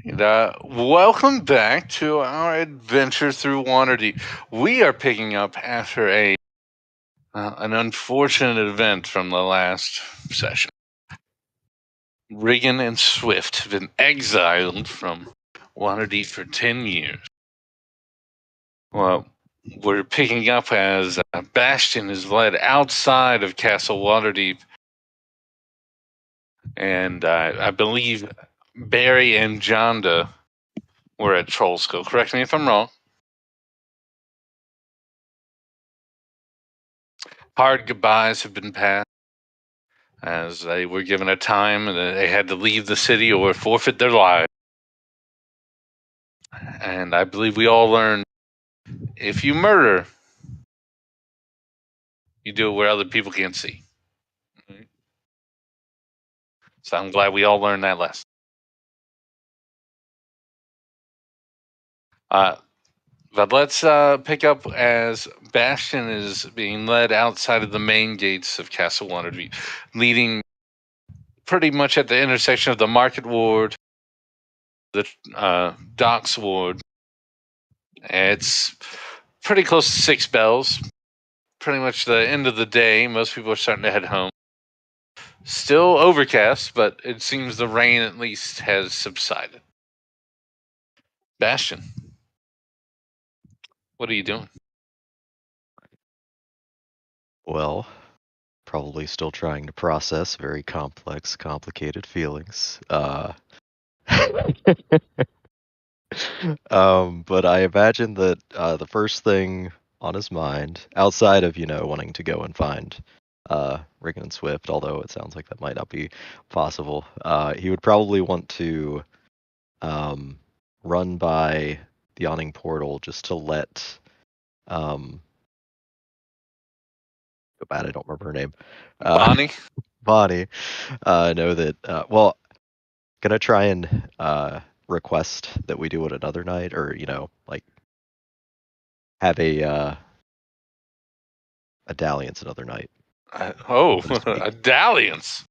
And, welcome back to our adventure through Waterdeep. We are picking up after an unfortunate event from the last session. Regan and Swift have been exiled from Waterdeep for 10 years. Well, we're picking up as Bastion is led outside of Castle Waterdeep, and I believe Barry and Jonda were at Trollskull. Correct me if I'm wrong. Hard goodbyes have been passed, as they were given a time that they had to leave the city or forfeit their lives. And I believe we all learned if you murder, you do it where other people can't see. So I'm glad we all learned that lesson. But let's pick up as Bastion is being led outside of the main gates of Castle Waterdeep, leading pretty much at the intersection of the Market Ward, the Docks Ward. It's pretty close to 6 bells. Pretty much the end of the day. Most people are starting to head home. Still overcast, but it seems the rain at least has subsided. Bastion, what are you doing? Well, probably still trying to process very complex, complicated feelings. But I imagine that the first thing on his mind, outside of, wanting to go and find Regan and Swift, although it sounds like that might not be possible, he would probably want to run by the yawning portal just to let so bad I don't remember her name. Bonnie? Bonnie know that gonna try and request that we do it another night, or have a dalliance another night. A dalliance.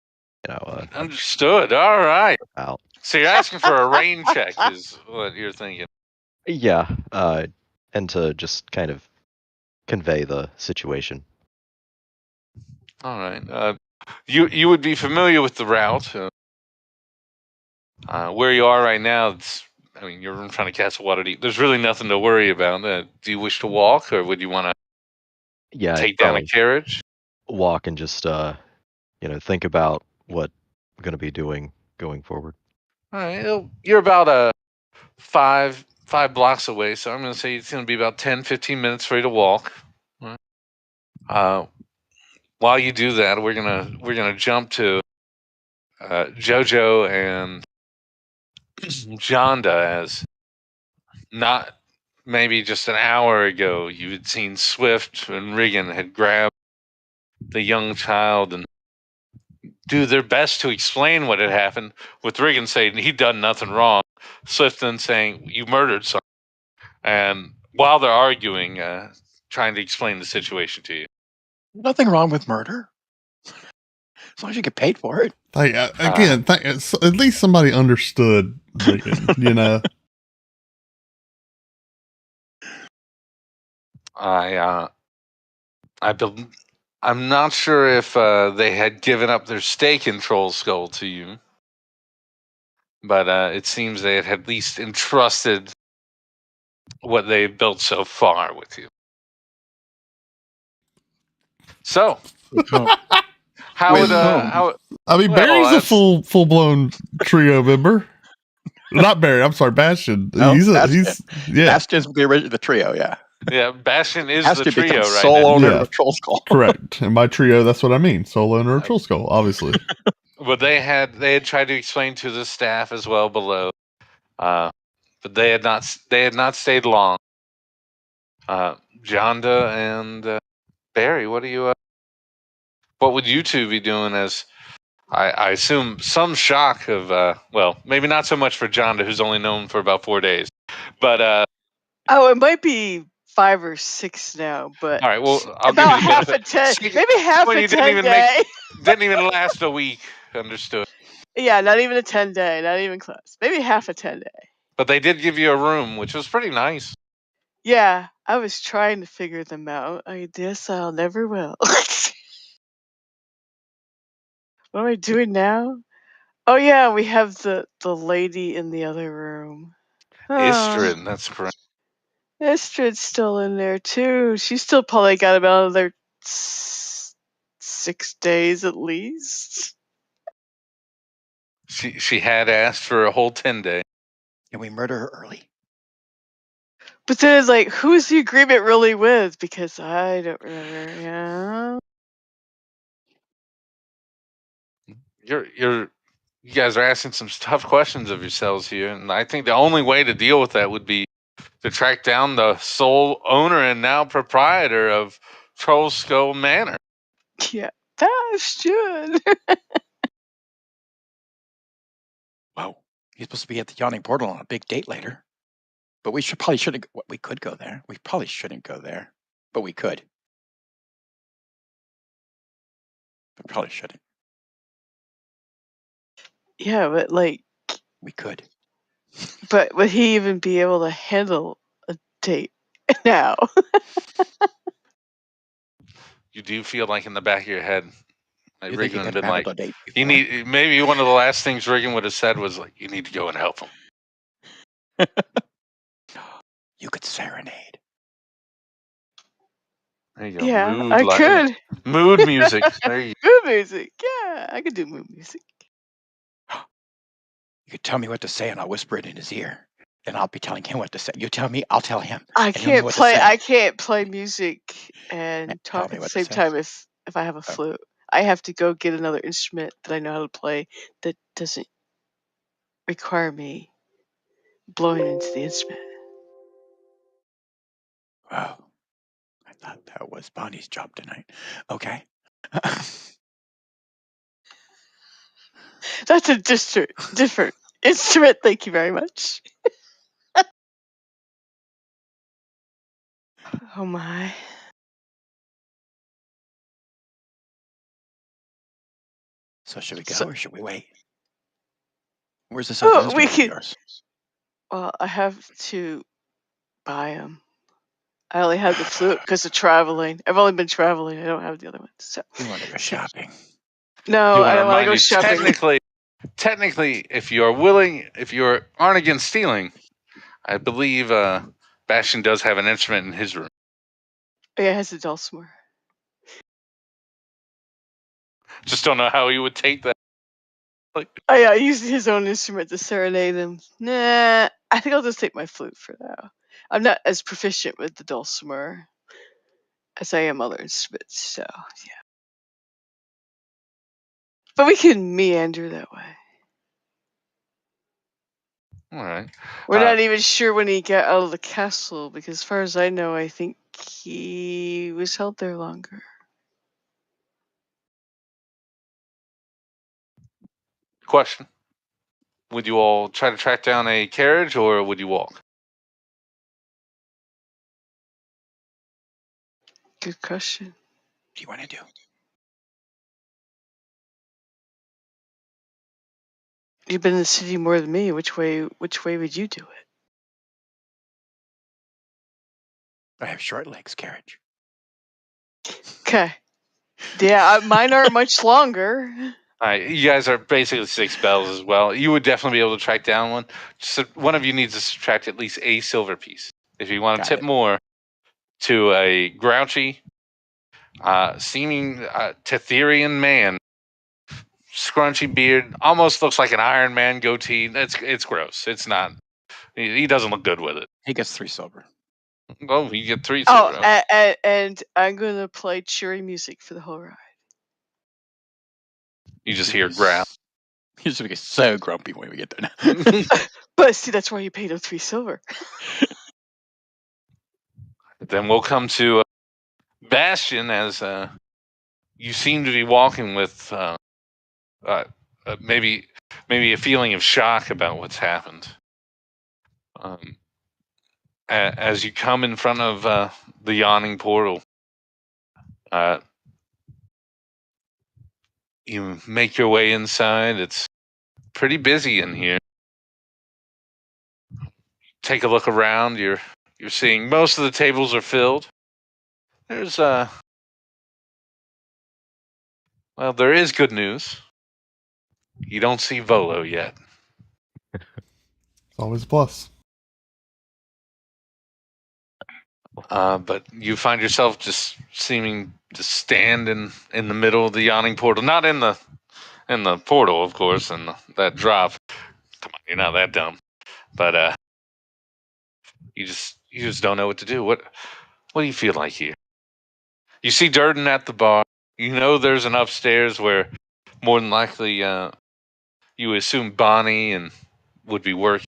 Understood. All right. Out. So you're asking for a rain check is what you're thinking. Yeah, and to just kind of convey the situation. All right. You would be familiar with the route. Where you are right now, you're in front of Castle Waterdeep. There's really nothing to worry about. Do you wish to walk, or would you want to take down a carriage? Walk and just think about what I'm going to be doing going forward. All right. You're about 5 blocks away, so I'm going to say it's going to be about 10, 15 minutes for you to walk. While you do that, we're gonna jump to Jojo and Jonda, as not maybe just an hour ago you had seen Swift and Regan had grabbed the young child and do their best to explain what had happened, with Regan saying he'd done nothing wrong, Swift then saying you murdered someone, and while they're arguing, trying to explain the situation to you. Nothing wrong with murder, as long as you get paid for it. At least somebody understood Regan, I'm not sure if they had given up their stake in Trollskull to you, but it seems they had at least entrusted what they've built so far with you. So, Barry's a full blown trio member. Not Barry. I'm sorry, Bastion. No, Bastion's the trio. Yeah. Yeah, Bastion is the trio, right? Sole owner of Trollskull. Correct. And by trio, that's what I mean. Sole owner of Trollskull, obviously. Well, they had tried to explain to the staff as well below, but they had not stayed long. Jonda and Barry, what would you two be doing? As I assume some shock of maybe not so much for Jonda, who's only known for about 4 days, but it might be 5 or 6 now, but all right. Well, I'll about give you half a 10, maybe half a 10 day. Didn't even last a week. Understood. Yeah, not even a 10-day, not even close. Maybe half a 10-day. But they did give you a room, which was pretty nice. Yeah, I was trying to figure them out. I guess I'll never will. What am I doing now? Oh yeah, we have the lady in the other room. Istrid, that's correct. Istrid's still in there too. She's still probably got about another 6 days at least. She had asked for a whole 10-day. Can we murder her early? But then it's like, who's the agreement really with? Because I don't remember. Yeah. You guys are asking some tough questions of yourselves here, and I think the only way to deal with that would be to track down the sole owner and now proprietor of Troll Skull Manor. Yeah, Bastion. Whoa. He's supposed to be at the yawning portal on a big date later. But we probably shouldn't. We could go there. We probably shouldn't go there, but we could. But probably shouldn't. Yeah, but like, We could. but would he even be able to handle a date now? You do feel like in the back of your head, like You think he Riggin had could have been like, handled a date you before? need, maybe one of the last things Riggin would have said was like, you need to go and help him. You could serenade. There you go. Yeah, Mood I light- could. Mood music. There you go. Mood music. Yeah, I could do mood music. You could tell me what to say, and I'll whisper it in his ear. Then I'll be telling him what to say. You tell me, I'll tell him. I and he'll know can't what to play. say. I can't play music and Tell talk me at the what to same say. time if I have a flute. I have to go get another instrument that I know how to play that doesn't require me blowing into the instrument. Wow. I thought that was Bonnie's job tonight. Okay. That's a different instrument. Thank you very much. Oh my. So should we go So- or should we wait? Where's this other Oh, instrument we of could. yours? Well, I have to buy them. I only have the flute because of traveling. I've only been traveling. I don't have the other ones. So We want to go shopping. no, Do I want to don't want to remind go you, shopping. technically, if you are willing, if you aren't against stealing, I believe Bastion does have an instrument in his room. Yeah, it has a dulcimer. Just don't know how he would take that. Like, Oh yeah, I used his own instrument to serenade him. Nah, I think I'll just take my flute for now. I'm not as proficient with the dulcimer as I am other instruments, so yeah. But we can meander that way. all right. We're not even sure when he got out of the castle, because as far as I know, I think he was held there longer. Question. Would you all try to track down a carriage or would you walk? Good question. What do you want to do? You've been in the city more than me. Which way would you do it? I have short legs, carriage. Okay. Yeah, mine aren't much longer. All right, you guys are basically 6 bells as well. You would definitely be able to track down one. Just one of you needs to subtract at least a silver piece. If you want to Got tip it. more to a grouchy, seeming Tetherian man, scrunchy beard, almost looks like an Iron Man goatee. It's gross. It's not. He doesn't look good with it. He gets 3 silver. Oh, you get 3 Oh, silver. and I'm gonna play cheery music for the whole ride. You just hear growl. He's gonna get so grumpy when we get there now. But see, that's why you paid him 3 silver. Then we'll come to Bastion, as you seem to be walking with maybe a feeling of shock about what's happened. As you come in front of the yawning portal, you make your way inside. It's pretty busy in here. Take a look around. You're seeing most of the tables are filled. There's there is good news. You don't see Volo yet. Always a plus. But you find yourself just seeming to stand in the middle of the yawning portal. Not in the portal, of course, and that drop. Come on, you're not that dumb. But you just don't know what to do. What do you feel like here? You see Durden at the bar. You know there's an upstairs where more than likely you assume Bonnie and would be working.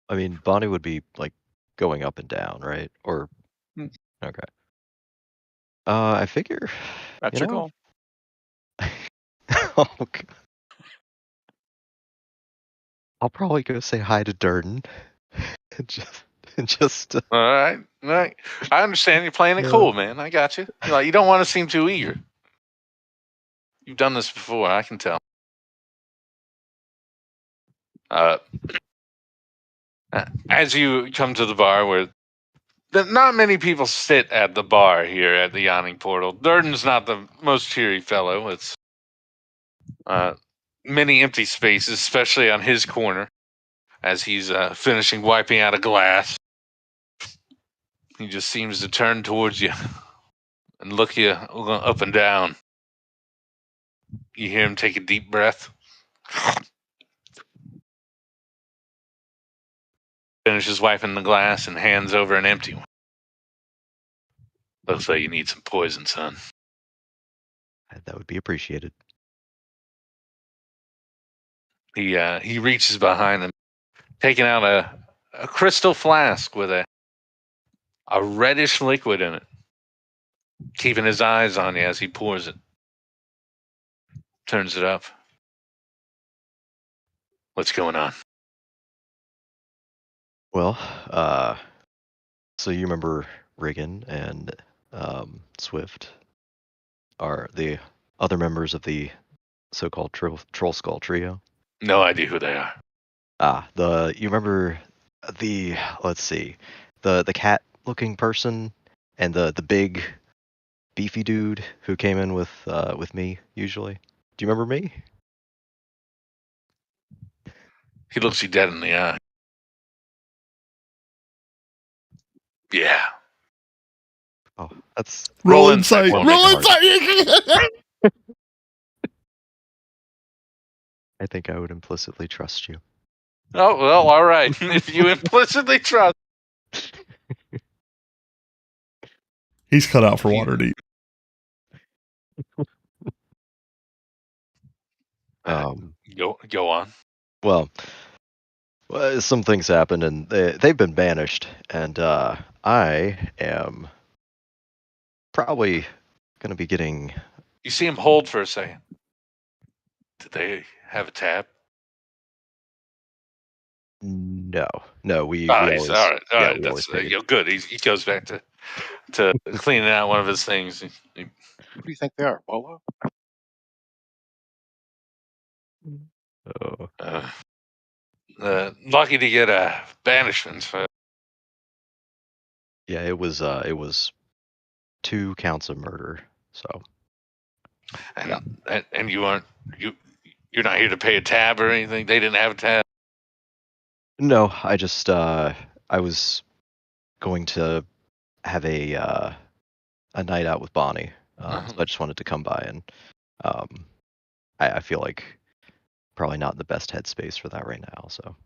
I mean, Bonnie would be like going up and down, right? Or okay. I figure. That's your goal. Oh, God. I'll probably go say hi to Durden. just. All right. I understand you're playing it cool, man. I got you. You don't want to seem too eager. You've done this before, I can tell. As you come to the bar, where not many people sit at the bar here at the Yawning Portal. Durden's not the most cheery fellow. It's many empty spaces, especially on his corner, as he's finishing wiping out a glass. He just seems to turn towards you and look you up and down. You hear him take a deep breath. Finishes wiping the glass and hands over an empty one. Looks like you need some poison, son. That would be appreciated. He reaches behind him, taking out a crystal flask with a reddish liquid in it, keeping his eyes on you as he pours it. Turns it up. What's going on? Well, so you remember Riggin and Swift are the other members of the so-called Troll Skull Trio? No idea who they are. You remember the, let's see, the cat-looking person and the big beefy dude who came in with me usually? Do you remember me? He looks you dead in the eye. Yeah. Oh, that's Roll insight. for me. Roll insight. I think I would implicitly trust you. Oh, well, all right. If you implicitly trust. He's cut out for Waterdeep. Go on. Well, some things happened, and they've been banished, and I am probably going to be getting... You see him hold for a second. Did they have a tab? No, we He's, always... all right. yeah, That's we always take it. good. He goes back to cleaning out one of his things. Who do you think they are, Bolo? Oh. Lucky to get a banishment. So. Yeah, it was 2 counts of murder. So. And you're not here to pay a tab or anything. They didn't have a tab. No, I just I was going to have a night out with Bonnie, so I just wanted to come by, and I feel like probably not in the best headspace for that right now. So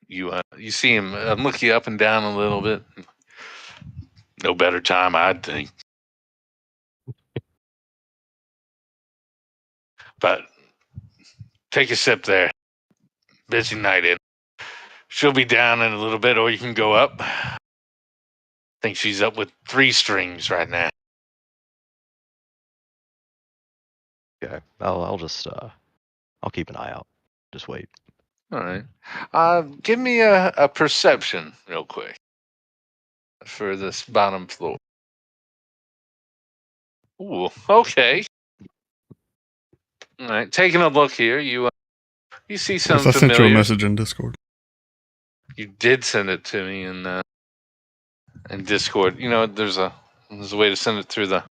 you see him look you up and down a little bit. No better time, I'd think. But take a sip there. Busy night in. She'll be down in a little bit, or you can go up. I think she's up with 3 strings right now. okay, I'll just I'll keep an eye out. Just wait. All right. Give me a perception real quick for this bottom floor. Ooh, okay. All right, taking a look here, you see Yes, some I sent you a familiar. message in Discord. You did send it to me in Discord. You know, there's a way to send it through the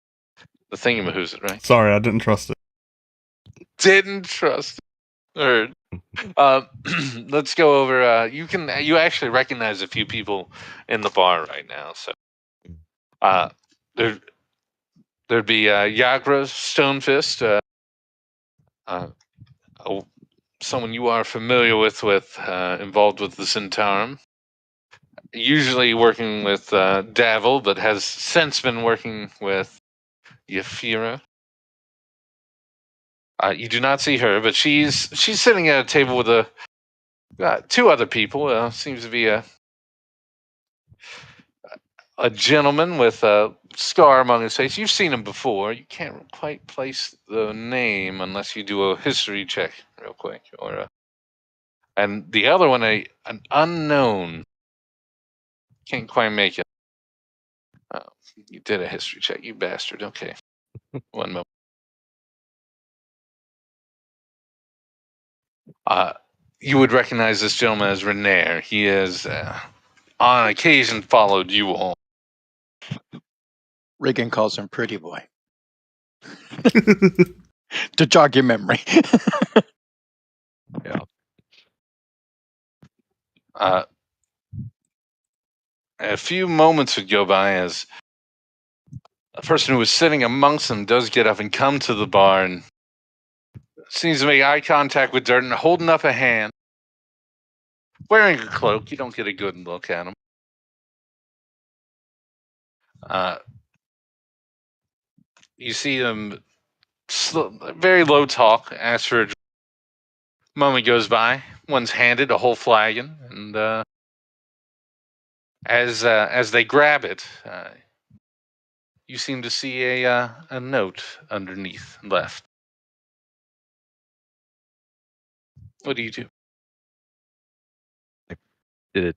thingamahoosit, right? Sorry, I didn't trust it. Didn't trust it. Let's go over. You actually recognize a few people in the bar right now. So there there'd be Yagra Stonefist, someone you are familiar with involved with the Centaurum. Usually working with Davil, but has since been working with Yafira. You do not see her, but she's sitting at a table with two other people. Seems to be a gentleman with a scar among his face. You've seen him before. You can't quite place the name unless you do a history check real quick. And the other one, an unknown. Can't quite make it. You did a history check, you bastard. Okay. One moment. You would recognize this gentleman as Renair. He has, on occasion, followed you all. Reagan calls him Pretty Boy to jog your memory. Yeah. A few moments would go by as a person who was sitting amongst them does get up and come to the bar and seems to make eye contact with Durden, holding up a hand, wearing a cloak. You don't get a good look at him. You see him very low talk, ask for a drink. Moment goes by, one's handed a whole flagon, and as they grab it, you seem to see a note underneath left. What do you do? Did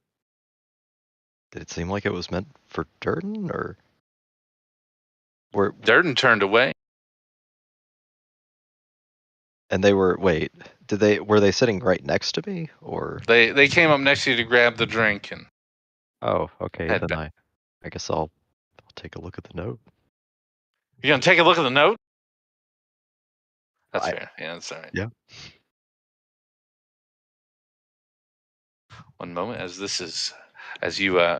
it seem like it was meant for Durden, or Durden turned away. and they were were they sitting right next to me, or They came up next to you to grab the drink and oh, okay, head then back. I guess I'll take a look at the note. You gonna take a look at the note? That's I- fair. Yeah, that's all right. Yeah. One moment, as you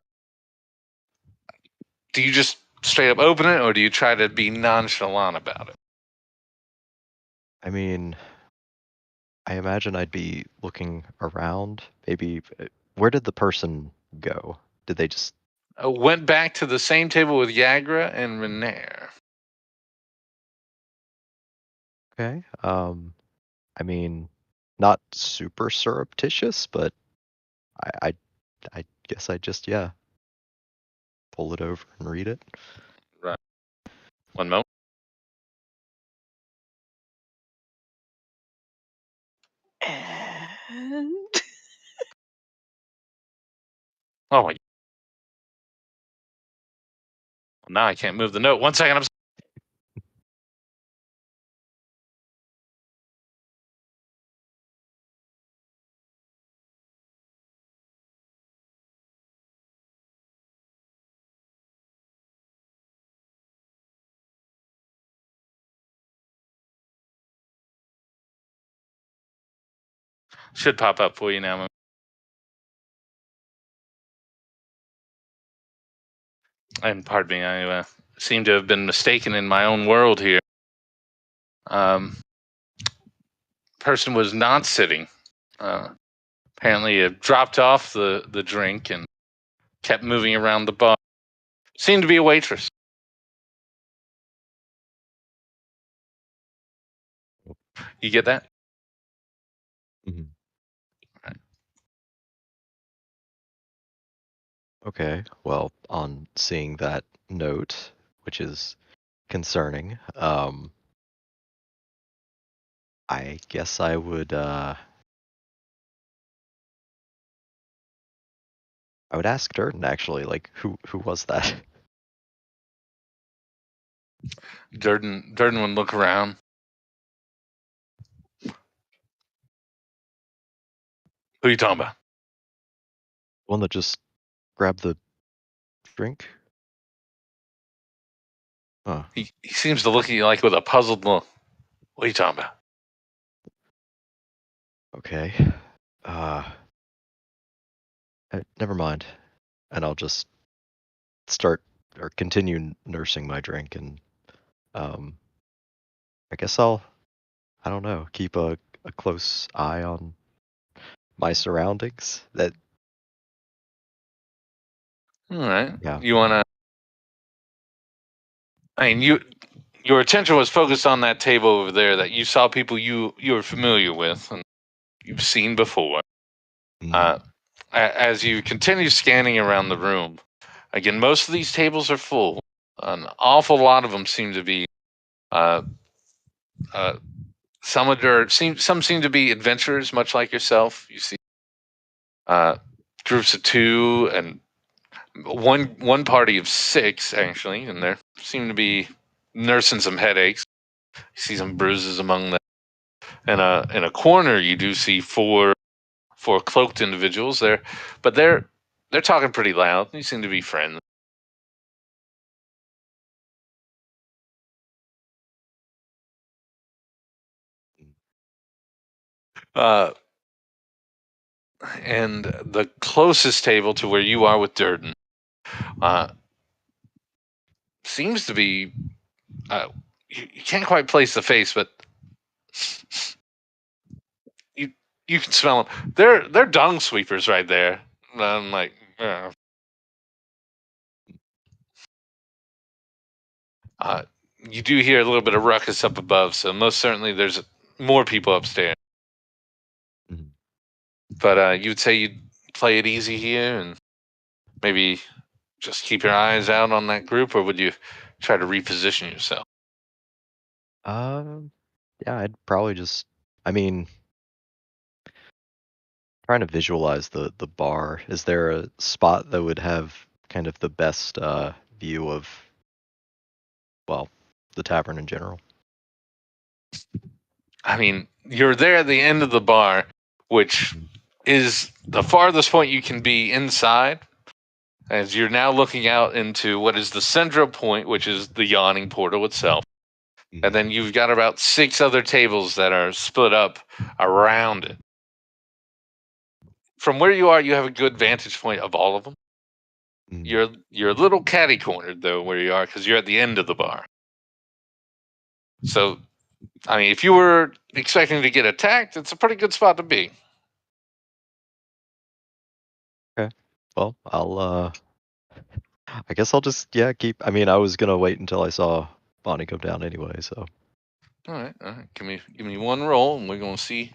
do you just straight up open it, or do you try to be nonchalant about it? I mean, I imagine I'd be looking around. Maybe where did the person go? Did they just Went back to the same table with Yagra and Renair. okay? I mean, not super surreptitious, but I I guess I just pull it over and read it. Right. One moment. And Oh my. Now I can't move the note. 1 second. Should pop up for you now. And pardon me, I seem to have been mistaken in my own world here. Person was not sitting. Apparently, it dropped off the drink and kept moving around the bar. Seemed to be a waitress. You get that? Mhm. Right. Okay. Well, on seeing that note, which is concerning, I guess I would ask Durden actually, like who was that? Durden would look around. Who are you talking about? One that just grabbed the drink? Huh. He seems to look at you like with a puzzled look. What are you talking about? Okay. Never mind. And I'll just start or continue nursing my drink, and I guess I don't know, keep a close eye on my surroundings. That All right. Yeah. You want to? I mean, your attention was focused on that table over there that you saw people you were familiar with and you've seen before. As you continue scanning around the room, again, most of these tables are full. An awful lot of them seem to be. Some seem to be adventurers, much like yourself. You see groups of 2 and one party of 6 actually, and they seem to be nursing some headaches. You see some bruises among them. And in a corner, you do see four cloaked individuals there, but they're talking pretty loud. They seem to be friends. And the closest table to where you are with Durden seems to be you can't quite place the face, but you can smell them. They're dung sweepers right there. I'm like, you do hear a little bit of ruckus up above, so most certainly there's more people upstairs. Mhm. But you would say you'd play it easy here and maybe just keep your eyes out on that group, or would you try to reposition yourself? Yeah, I'd probably just, I mean, trying to visualize the bar. Is there a spot that would have kind of the best view of, well, the tavern in general? I mean, you're there at the end of the bar, which is the farthest point you can be inside, as you're now looking out into what is the central point, which is the yawning portal itself. And then you've got about 6 other tables that are split up around it. From where you are, you have a good vantage point of all of them. You're a little catty cornered though where you are because you're at the end of the bar. So, I mean, if you were expecting to get attacked, it's a pretty good spot to be. Okay. Well, I guess I'll just keep. I mean, I was gonna wait until I saw Bonnie come down anyway. So. All right. Give me one roll, and we're gonna see.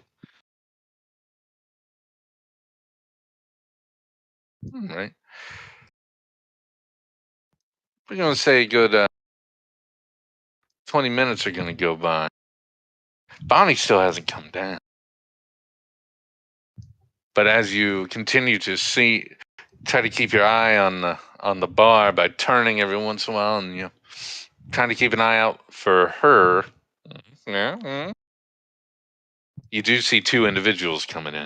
All right. We're gonna say a good 20 minutes are gonna go by. Bonnie still hasn't come down. But as you continue to try to keep your eye on the bar by turning every once in a while, and trying to keep an eye out for her. Yeah. You do see 2 individuals coming in.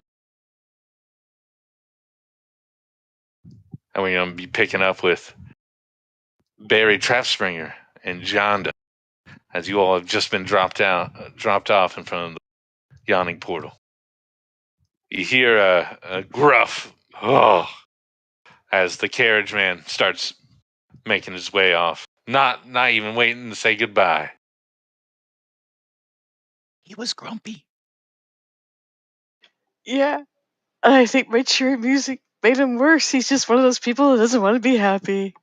And we're going to be picking up with Barry Trapspringer and Jonda, as you all have just been dropped off in front of the yawning portal. You hear a gruff, oh, as the carriage man starts making his way off, not even waiting to say goodbye. He was grumpy. Yeah, I think my cheery music made him worse. He's just one of those people who doesn't want to be happy.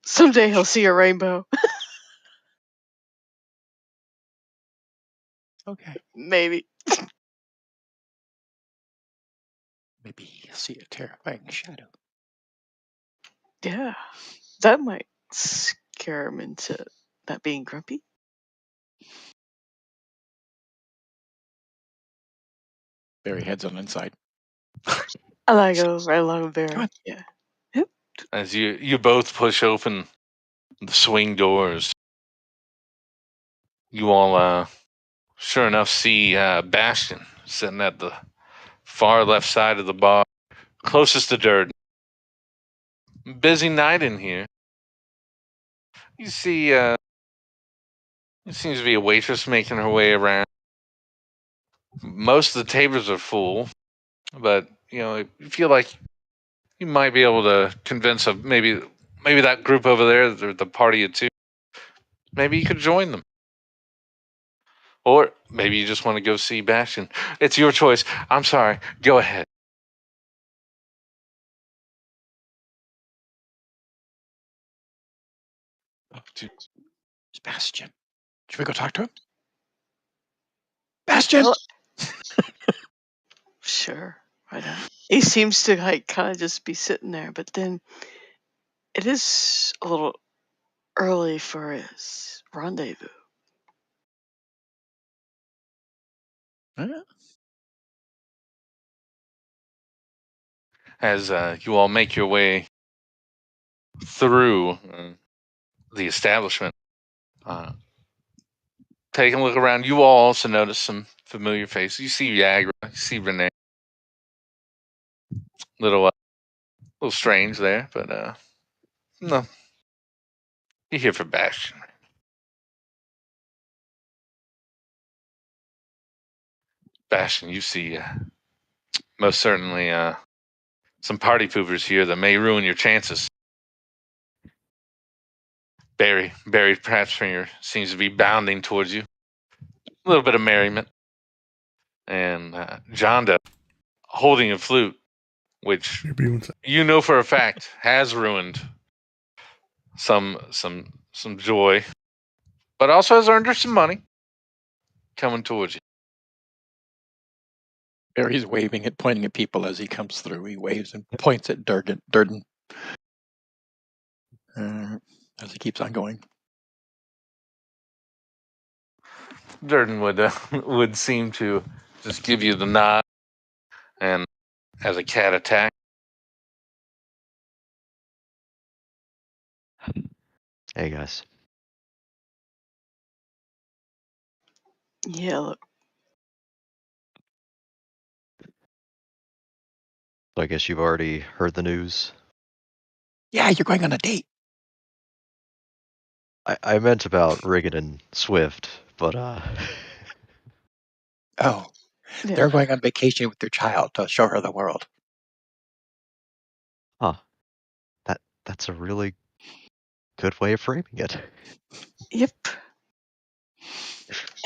Someday he'll see a rainbow. Okay. Maybe. Maybe he'll see a terrifying shadow. Yeah, that might scare him into not being grumpy. Barry heads on inside. I go right along with Barry. Come on. Yeah. As you both push open the swing doors. You all, sure enough, see Bastion sitting at the far left side of the bar, closest to Durden. Busy night in here. You see, there seems to be a waitress making her way around. Most of the tables are full, but you feel like you might be able to convince maybe that group over there, the party of two. Maybe you could join them, or maybe you just want to go see Bastion. It's your choice. I'm sorry. Go ahead. Oh, dude. It's Bastion. Should we go talk to him? Bastion! Well, sure, why not? He seems to kind of just be sitting there, but then it is a little early for his rendezvous. Huh? As you all make your way through the establishment, taking a look around, you all also notice some familiar faces. You see Yagra, you see Renee. Little strange there, but no. You're here for Bastion. Bastion, you see most certainly some party poopers here that may ruin your chances. Barry Pratspringer seems to be bounding towards you. A little bit of merriment. And Jonda holding a flute, which you know for a fact has ruined some joy, but also has earned her some money coming towards you. Barry's waving at, pointing at people as he comes through. He waves and points at Durden as he keeps on going. Durden would seem to just give you the nod, and as a cat attack. Hey guys. Yeah, look. So I guess you've already heard the news. Yeah, you're going on a date. I meant about Riggin and Swift, but Oh, Yeah. they're going on vacation with their child to show her the world. Huh. That's a really good way of framing it. Yep.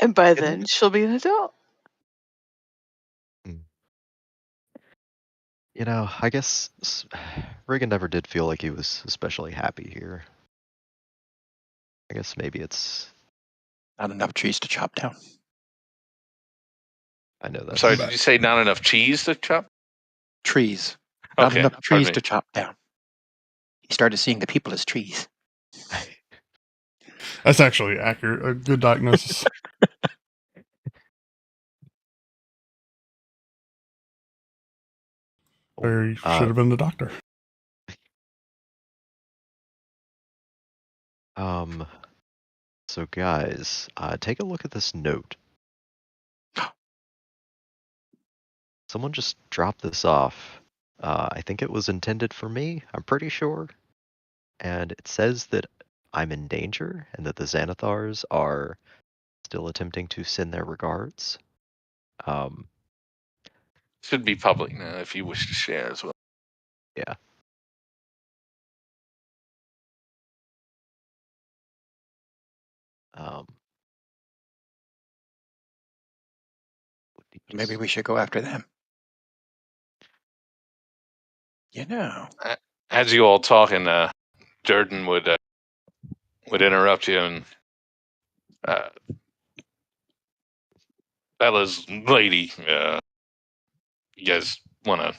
And by then, she'll be an adult. I guess Reagan never did feel like he was especially happy here. I guess maybe it's not enough trees to chop down. I know that. Sorry, did you say not enough cheese to chop? Trees. Okay, not enough trees to chop down. He started seeing the people as trees. That's actually accurate. A good diagnosis. Barry should have been the doctor. So guys, take a look at this note. Someone just dropped this off. I think it was intended for me, I'm pretty sure. And it says that I'm in danger and that the Xanathars are still attempting to send their regards. Should be public now if you wish to share as well. Yeah. Maybe we should go after them. As you all talking, Durden would interrupt you and fellas, lady, you guys want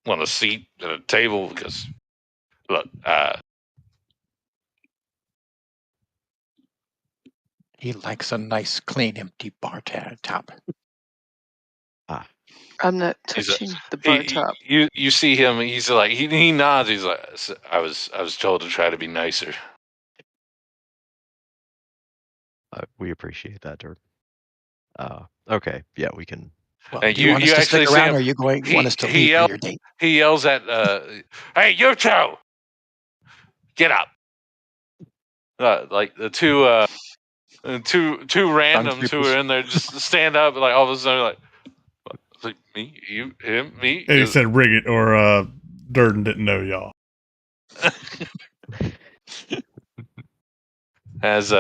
a seat at a table? Because look, he likes a nice, clean, empty bar top. I'm not He's a- touching the bar top. You see him. He's like he nods. He's like, I was told to try to be nicer. We appreciate that, Dirk. Okay, yeah, we can. Well, And do you want us you to actually stick see around, him. or you want us to leave for your date? He yells at, "Hey, you two, get up!" Like the two randoms who Troopers. were in there just stand up, like all of a sudden, like me, you, him, me. And he said, "Rig it," or Durden didn't know y'all. As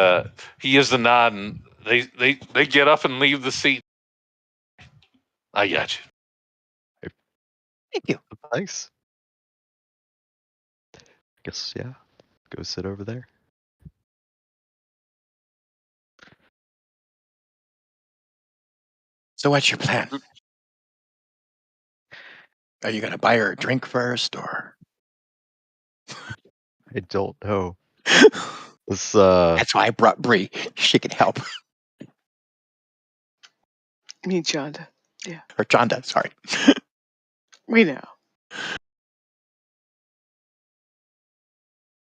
he gives the nod, and they get up and leave the seat. I got you. Thank you. Thanks. Guess yeah. Go sit over there. So what's your plan? Are you going to buy her a drink first, or? I don't know. This That's why I brought Bree. She can help. Me, Jonda. Yeah. Or Jonda, sorry. We know.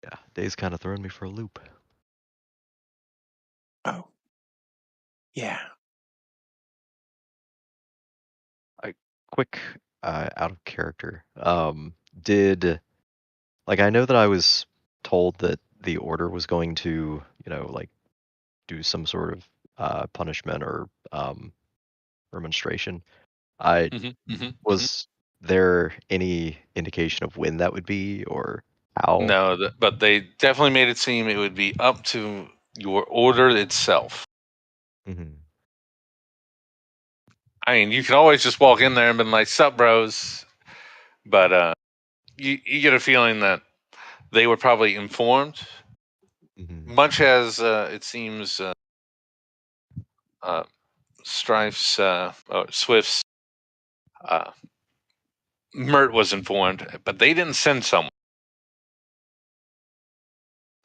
yeah, Day's kind of throwing me for a loop. Oh. Yeah. Quick, out of character. Did I know that I was told that the order was going to, like, do some sort of punishment or remonstration. Was there any indication of when that would be or how? No, but they definitely made it seem it would be up to your order itself. Mm-hmm. I mean, you can always just walk in there and be like, "Sup, bros," but you get a feeling that they were probably informed, much as it seems Strife's Swift's Mert was informed, but they didn't send someone.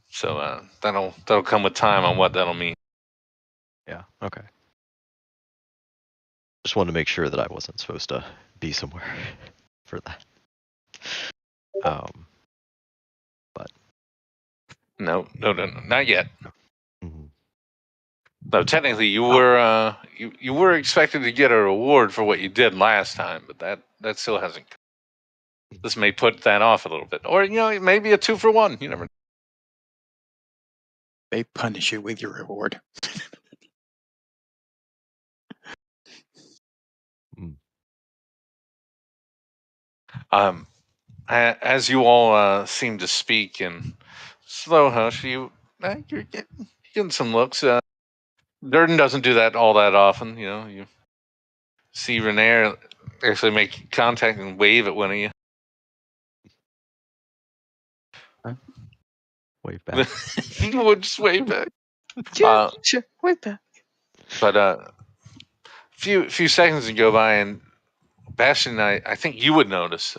So that'll come with time on what that'll mean. Yeah. Okay. Just wanted to make sure that I wasn't supposed to be somewhere for that. But No, not yet. mm-hmm. No, technically you were you were expected to get a reward for what you did last time, but that still hasn't come. This may put that off a little bit, or maybe a 2 for 1. You never. They punish you with your reward. As you all seem to speak in slow hush, you're getting some looks. Durden doesn't do that all that often. You see Renair actually make contact and wave at one of you. Wave back. He would just wave back. Yeah, sure. Wait back. But few seconds would go by, and Bastion, I think you would notice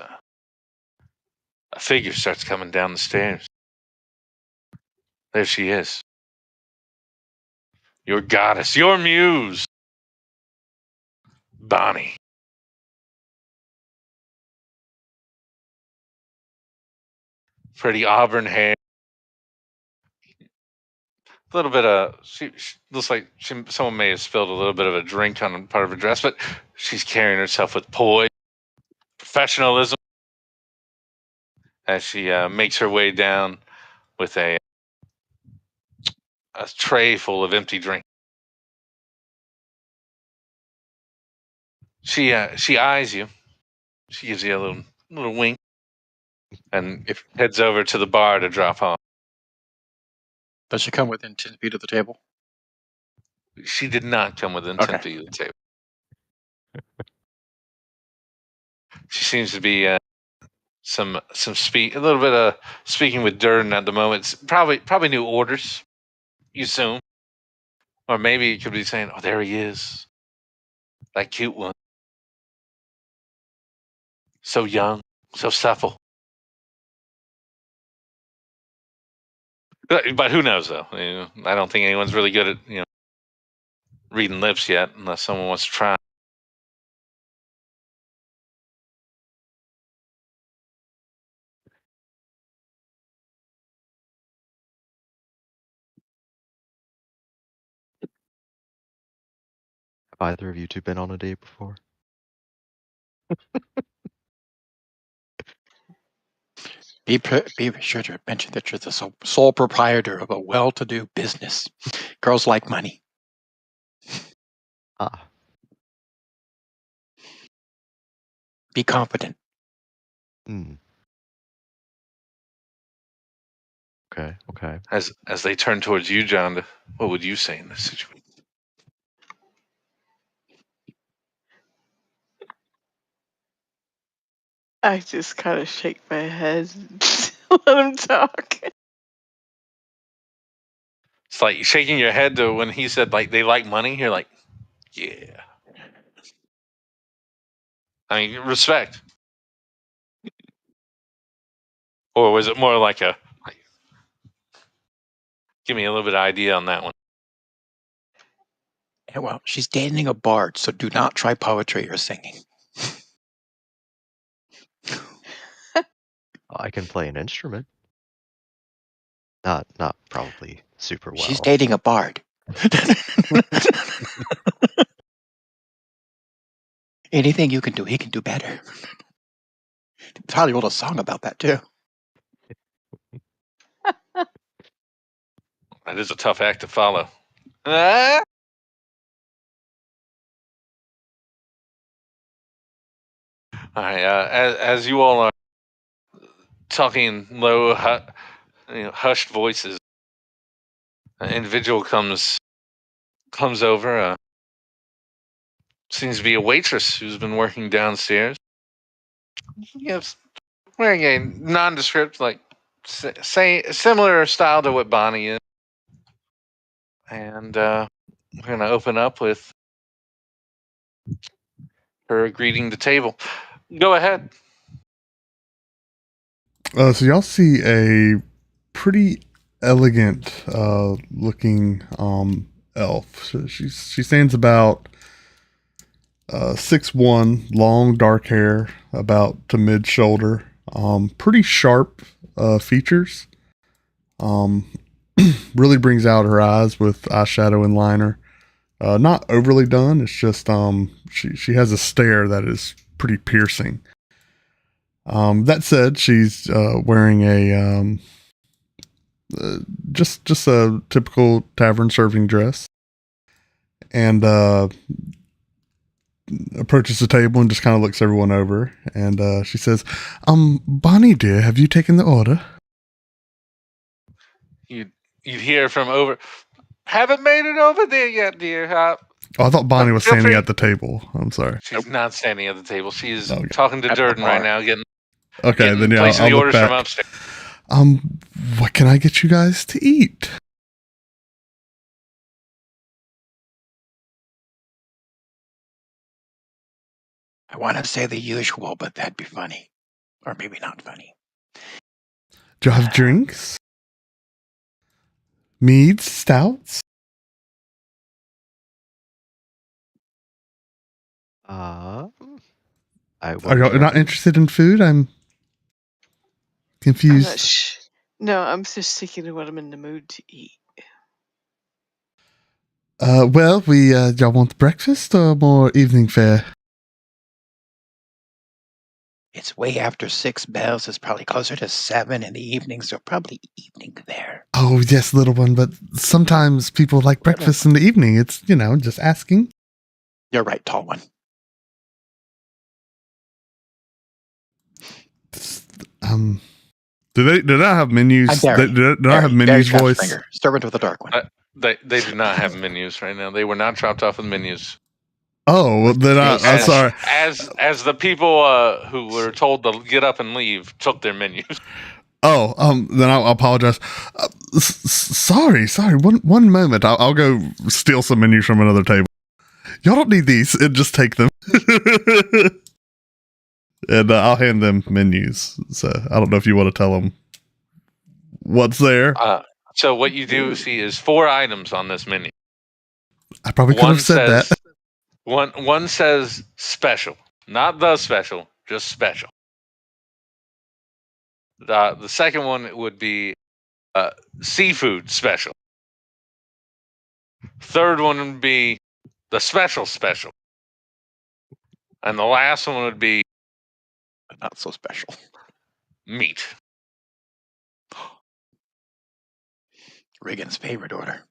a figure starts coming down the stairs. There she is. Your goddess, your muse, Bonnie. Pretty auburn hair. A little bit of she looks like someone may have spilled a little bit of a drink on part of her dress, but she's carrying herself with poise, professionalism, as she makes her way down with a tray full of empty drink. She eyes you. She gives you a little wink, and heads over to the bar to drop off. Does she come within 10 feet of the table? She did not come within 10 feet of the table. She seems to be a little bit of speaking with Durden at the moment. It's probably new orders, you assume, or maybe it could be saying, "Oh, there he is, that cute one, so young, so supple." But who knows though? I don't think anyone's really good at reading lips yet, unless someone wants to try. Have either of you two been on a date before? Be sure to mention that you're the sole proprietor of a well-to-do business. Girls like money. Ah, Be confident. hmm. Okay. As they turn towards you, John, what would you say in this situation? I just kind of shake my head and let him talk. It's like shaking your head to when he said like they like money. You're like, yeah. I mean, respect. Or was it more like a? Give me a little bit of idea on that one. Yeah, well, she's dating a bard, so do not try poetry or singing. I can play an instrument. Not probably super well. She's dating a bard. Anything you can do, he can do better. Probably wrote a song about that too. That is a tough act to follow. All right. As you all are talking low, hushed voices, an individual comes over. Seems to be a waitress who's been working downstairs. Yes, wearing a nondescript, like similar style to what Bonnie is. And we're gonna open up with her greeting the table. Go ahead. So y'all see a pretty elegant looking elf. So she stands about 6'1", long dark hair, about to mid shoulder. Pretty sharp features. Really brings out her eyes with eyeshadow and liner. Not overly done. It's just she has a stare that is pretty piercing. That said, she's wearing a just a typical tavern serving dress, and approaches the table and just kind of looks everyone over. And she says, Bonnie dear, have you taken the order?" You'd hear from over. Haven't made it over there yet, dear. Oh, I thought Bonnie was Feel standing free. at the table. I'm sorry. She's not standing at the table. She's Okay. talking to At the Durden right bar. now, getting Okay, then yeah, placing I'll the look orders back. from upstairs. What can I get you guys to eat? I want to say the usual, but that'd be funny. Or maybe not funny. Do you have drinks? Meads, stouts? I Are wouldn't you not know. interested in food? I'm I'm confused. not No, I'm just thinking of what I'm in the mood to eat. Well, y'all want breakfast or more evening fare? It's way after 6 bells. It's probably closer to 7 in the evening, so probably evening there. Oh, yes, little one, but sometimes people like breakfast in the evening. It's, just asking. You're right, tall one. Do they not have menus? I'm Barry. Do not have Barry menus voice? Trapspringer, servant with a dark one. They do not have menus right now. They were not dropped off with menus. Oh, well, then I'm As- sorry. As the people who were told to get up and leave took their menus. Oh, then I'll apologize. Sorry. One moment. I'll go steal some menus from another table. Y'all don't need these. Just take them. And I'll hand them menus. So I don't know if you want to tell them what's there. So what you do see is 4 items on this menu. I probably could have said that. One says special, not the special, just special. The second one would be seafood special. Third one would be The special. And the last one would be Not so special. meat. Regan's favorite order.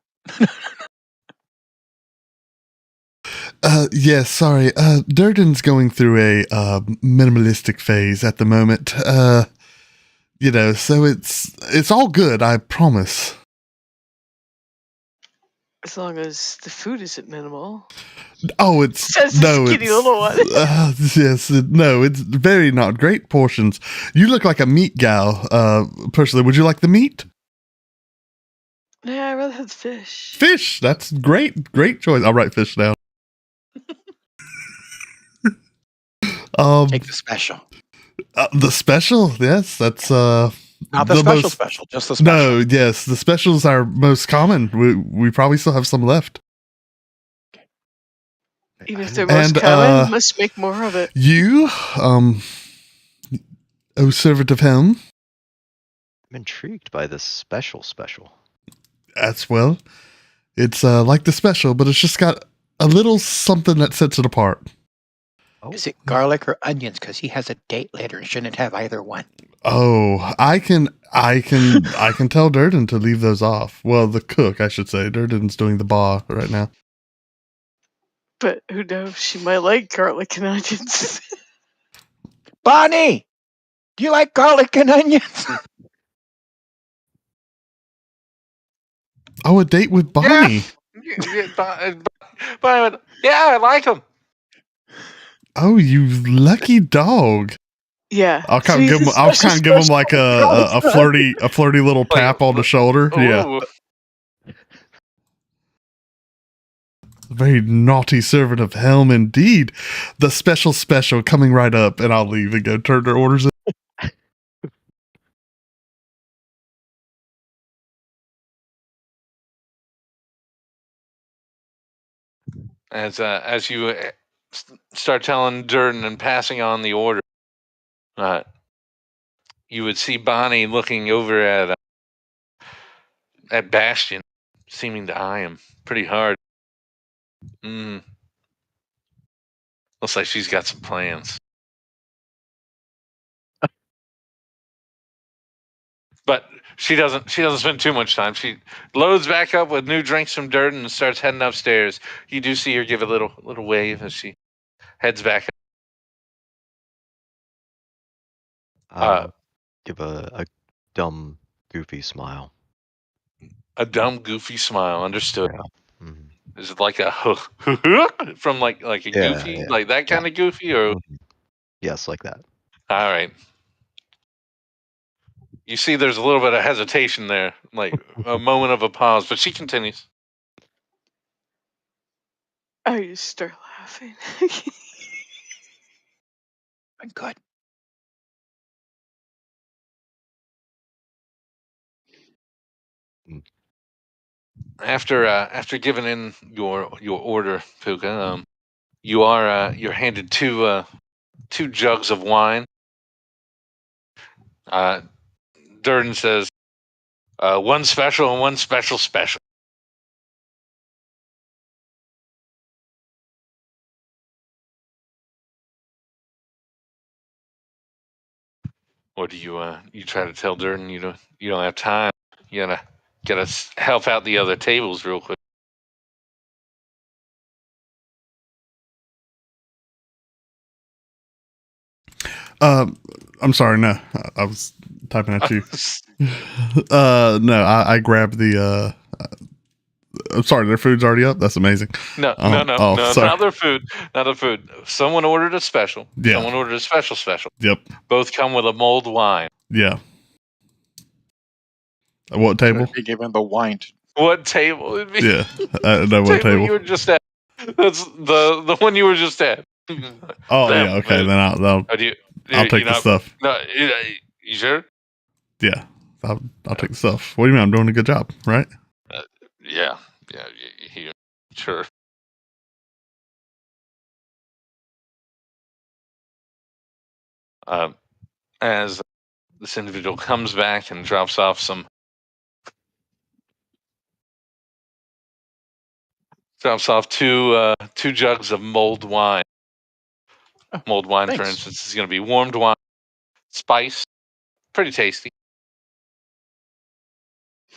Yeah, sorry. Durden's going through a minimalistic phase at the moment. So it's all good, I promise. As long as the food isn't minimal. Oh, it's Says the skinny little one. Yes, no, it's very not great portions. You look like a meat gal. Personally, would you like the meat? Nah, I'd rather have the fish. Fish. That's great choice. I'll write fish down. Take the special. The special, yes, that's Not the special, just the special. No, yes, the specials are most common. We probably still have some left. Even if they're most common, must make more of it. You, O servant of Helm. I'm intrigued by this special. That's well. It's like the special, but it's just got a little something that sets it apart. Oh. Is it garlic or onions? Because he has a date later and shouldn't have either one. Oh, I can tell Durden to leave those off. Well, the cook, I should say. Durden's doing the bar right now. But who knows? She might like garlic and onions. Bonnie, do you like garlic and onions? Oh, a date with Bonnie. But yeah, I like them. Oh, you lucky dog. Yeah. I'll kind of give him like a flirty little tap on the shoulder. Ooh. Yeah. Very naughty servant of Helm indeed. The special coming right up, and I'll leave and go turn their orders in. As you start telling Durden and passing on the order, you would see Bonnie looking over at Bastion, seeming to eye him pretty hard. Looks like she's got some plans. But she doesn't spend too much time. She loads back up with new drinks from Durden and starts heading upstairs. You do see her give a little wave as she heads back. Give a dumb, goofy smile. A dumb, goofy smile. Understood. Yeah. Mm-hmm. Is it like a from like a goofy, like that kind of goofy, or? Yes, like that. All right. You see, there's a little bit of hesitation there, like a moment of a pause, but she continues. I just start laughing. Good. After giving in your order, Pookha, you're handed two jugs of wine. Durden says, one special and one special. Or do you try to tell Durden you don't have time? You gotta help out the other tables real quick. I'm sorry, no. I was typing at you. No, I grabbed the I'm sorry, their food's already up? That's amazing. No, sorry. not their food. Not their food. Someone ordered a special. Yeah. Someone ordered a special. Yep. Both come with a mulled wine. Yeah. At what table? He gave him the wine. What table would be? Yeah. I know what table. You were just at. That's the one you were just at. Oh, yeah, okay. Then I'll take the stuff. No, you sure? Yeah. I'll take the stuff. What do you mean? I'm doing a good job, right? Yeah, sure. As this individual comes back and drops off some Drops off two jugs of mulled wine. Mulled wine, for Thanks. instance, is going to be warmed wine, spice, pretty tasty.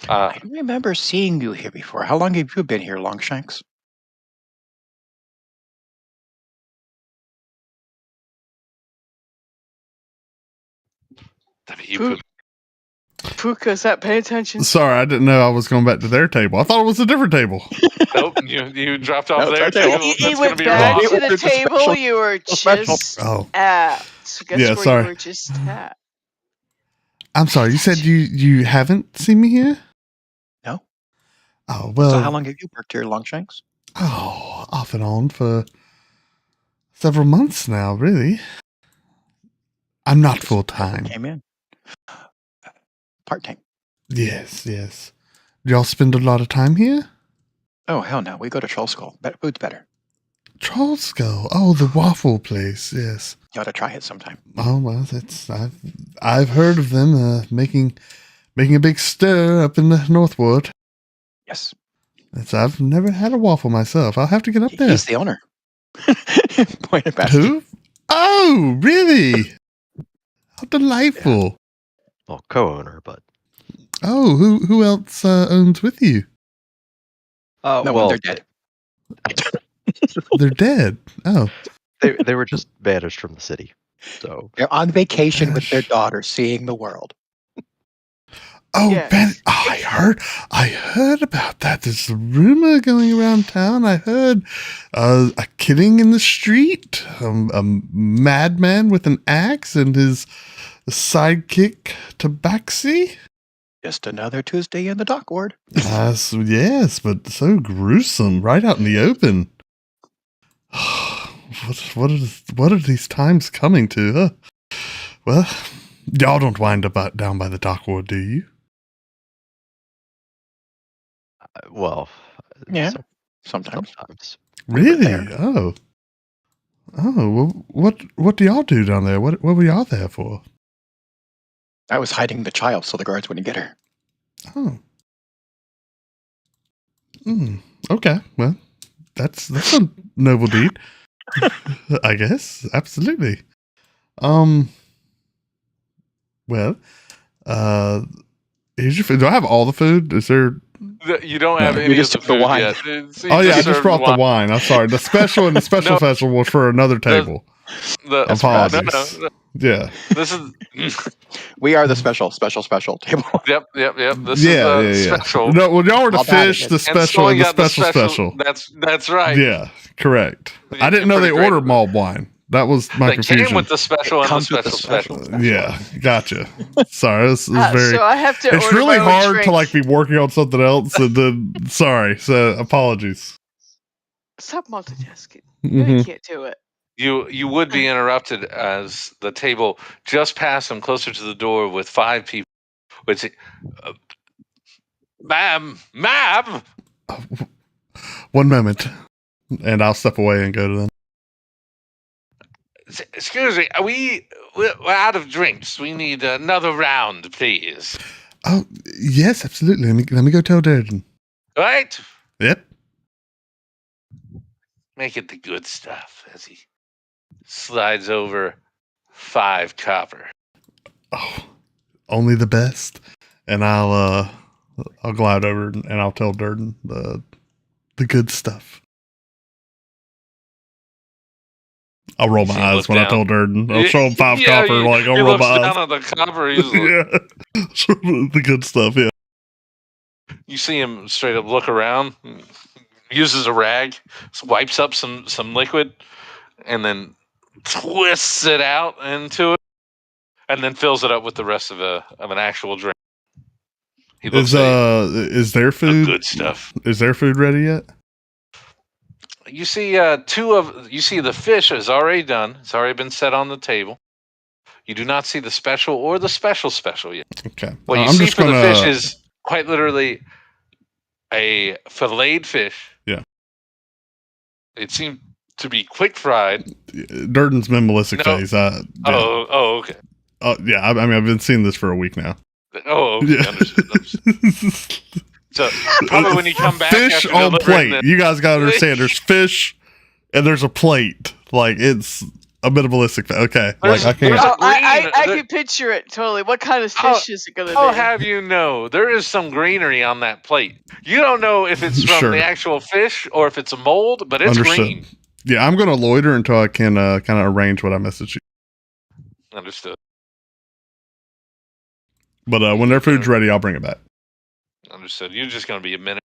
I don't remember seeing you here before. How long have you been here, Longshanks? You Pookha's not paying attention. Sorry, I didn't know I was going back to their table. I thought it was a different table. Nope, you dropped off No, it's there our table. too. You That's going went to be back raw. to the It's a table special- you were special. just Oh. at. So guess Yeah, where sorry. you were just at. I'm sorry, you said you haven't seen me here? No. Oh, well. So how long have you worked here, Longshanks? Oh, off and on for several months now, really. I'm not full time. Came in. Part-time. Yes. Do y'all spend a lot of time here? Oh, hell no. We go to Troll Skull. Food's better. Troll Skull. Oh, the waffle place. Yes. You ought to try it sometime. Oh well, I've heard of them making a big stir up in the Northwood. Yes. I've never had a waffle myself. I'll have to get up there. He's the owner. Pointed back. Who? Oh, really? How delightful. Well, co-owner, but Oh, who else owns with you? No, well, they're dead. They're dead. Oh, they were just banished from the city. So They're on vacation with their daughter, seeing the world. oh, Yes. Ben. Oh, I heard about that. There's a rumor going around town. I heard a killing in the street. A madman with an axe and his sidekick Tabaxi. Just another Tuesday in the dock ward. Yes, but so gruesome, right out in the open. What are these times coming to? Huh? Well, y'all don't wind up down by the dock ward, do you? well, Yeah, so- sometimes. sometimes. Really? there. Oh. Oh, well, what do y'all do down there? What were y'all there for? I was hiding the child so the guards wouldn't get her. Oh. Okay. Well, that's a noble deed. I guess. Absolutely. Well, here's your food. Do I have all the food? Is there? You don't have No, any you of just the took the food wine. yet. Oh yeah, I just served brought the wine. I'm sorry. The special and the special No. special was for another table. Apologies. Apologies. No. Yeah. This is. We are the special table. Yep. This Yeah. is special. No, well, y'all were the All that fish, is- the And special, so and you the got special. That's right. Yeah, correct. You I didn't did know they pretty great ordered with mulled wine. That was my They confusion. came with the special and the comes with the special. special. Yeah, gotcha. Sorry, this is very. So I have to It's order really my own hard drink. to like be working on something else, and then sorry. So apologies. Stop multitasking. You know you can't do it. You would be interrupted as the table just passed them closer to the door with 5 people. Which, ma'am. One moment, and I'll step away and go to them. Excuse me, we're out of drinks. We need another round, please. Oh yes, absolutely. Let me go tell Durden. Right? Yep. Make it the good stuff as he slides over 5 copper. Oh, only the best. And I'll glide over and I'll tell Durden the good stuff. I'll roll my See him eyes look when I down. tell Durden. I'll show him 5 Yeah, copper. he I'll roll looks my down eyes. on the copper. He's like, Yeah, the good stuff. Yeah. you see him straight up look around, uses a rag, wipes up some liquid, and then twists it out into it, and then fills it up with the rest of an actual drink. He looks Is their at the food good stuff. Is their food ready yet? You see, the fish is already done. It's already been set on the table. You do not see the special or the special yet. Okay. What you I'm see just for gonna, the fish is quite literally a filleted fish. Yeah. It seemed to be quick fried. Durden's minimalistic No. phase. Yeah. Oh, okay. Yeah. I mean, I've been seeing this for a week now. Oh, okay. Yeah. Understood. So probably when you come back fish after on delivering plate. You guys gotta understand. There's fish and there's a plate. Like it's a minimalistic. Okay, like I there's can't. a I green- can picture it totally. What kind of Oh, fish is it gonna I'll be? have you know, there is some greenery on that plate. You don't know if it's from Sure. the actual fish or if it's a mold, but it's Understood. green. Yeah, I'm gonna loiter until I can kind of arrange what I message you. Understood. But when their food's ready, I'll bring it back. Understood. You're just going to be a minute.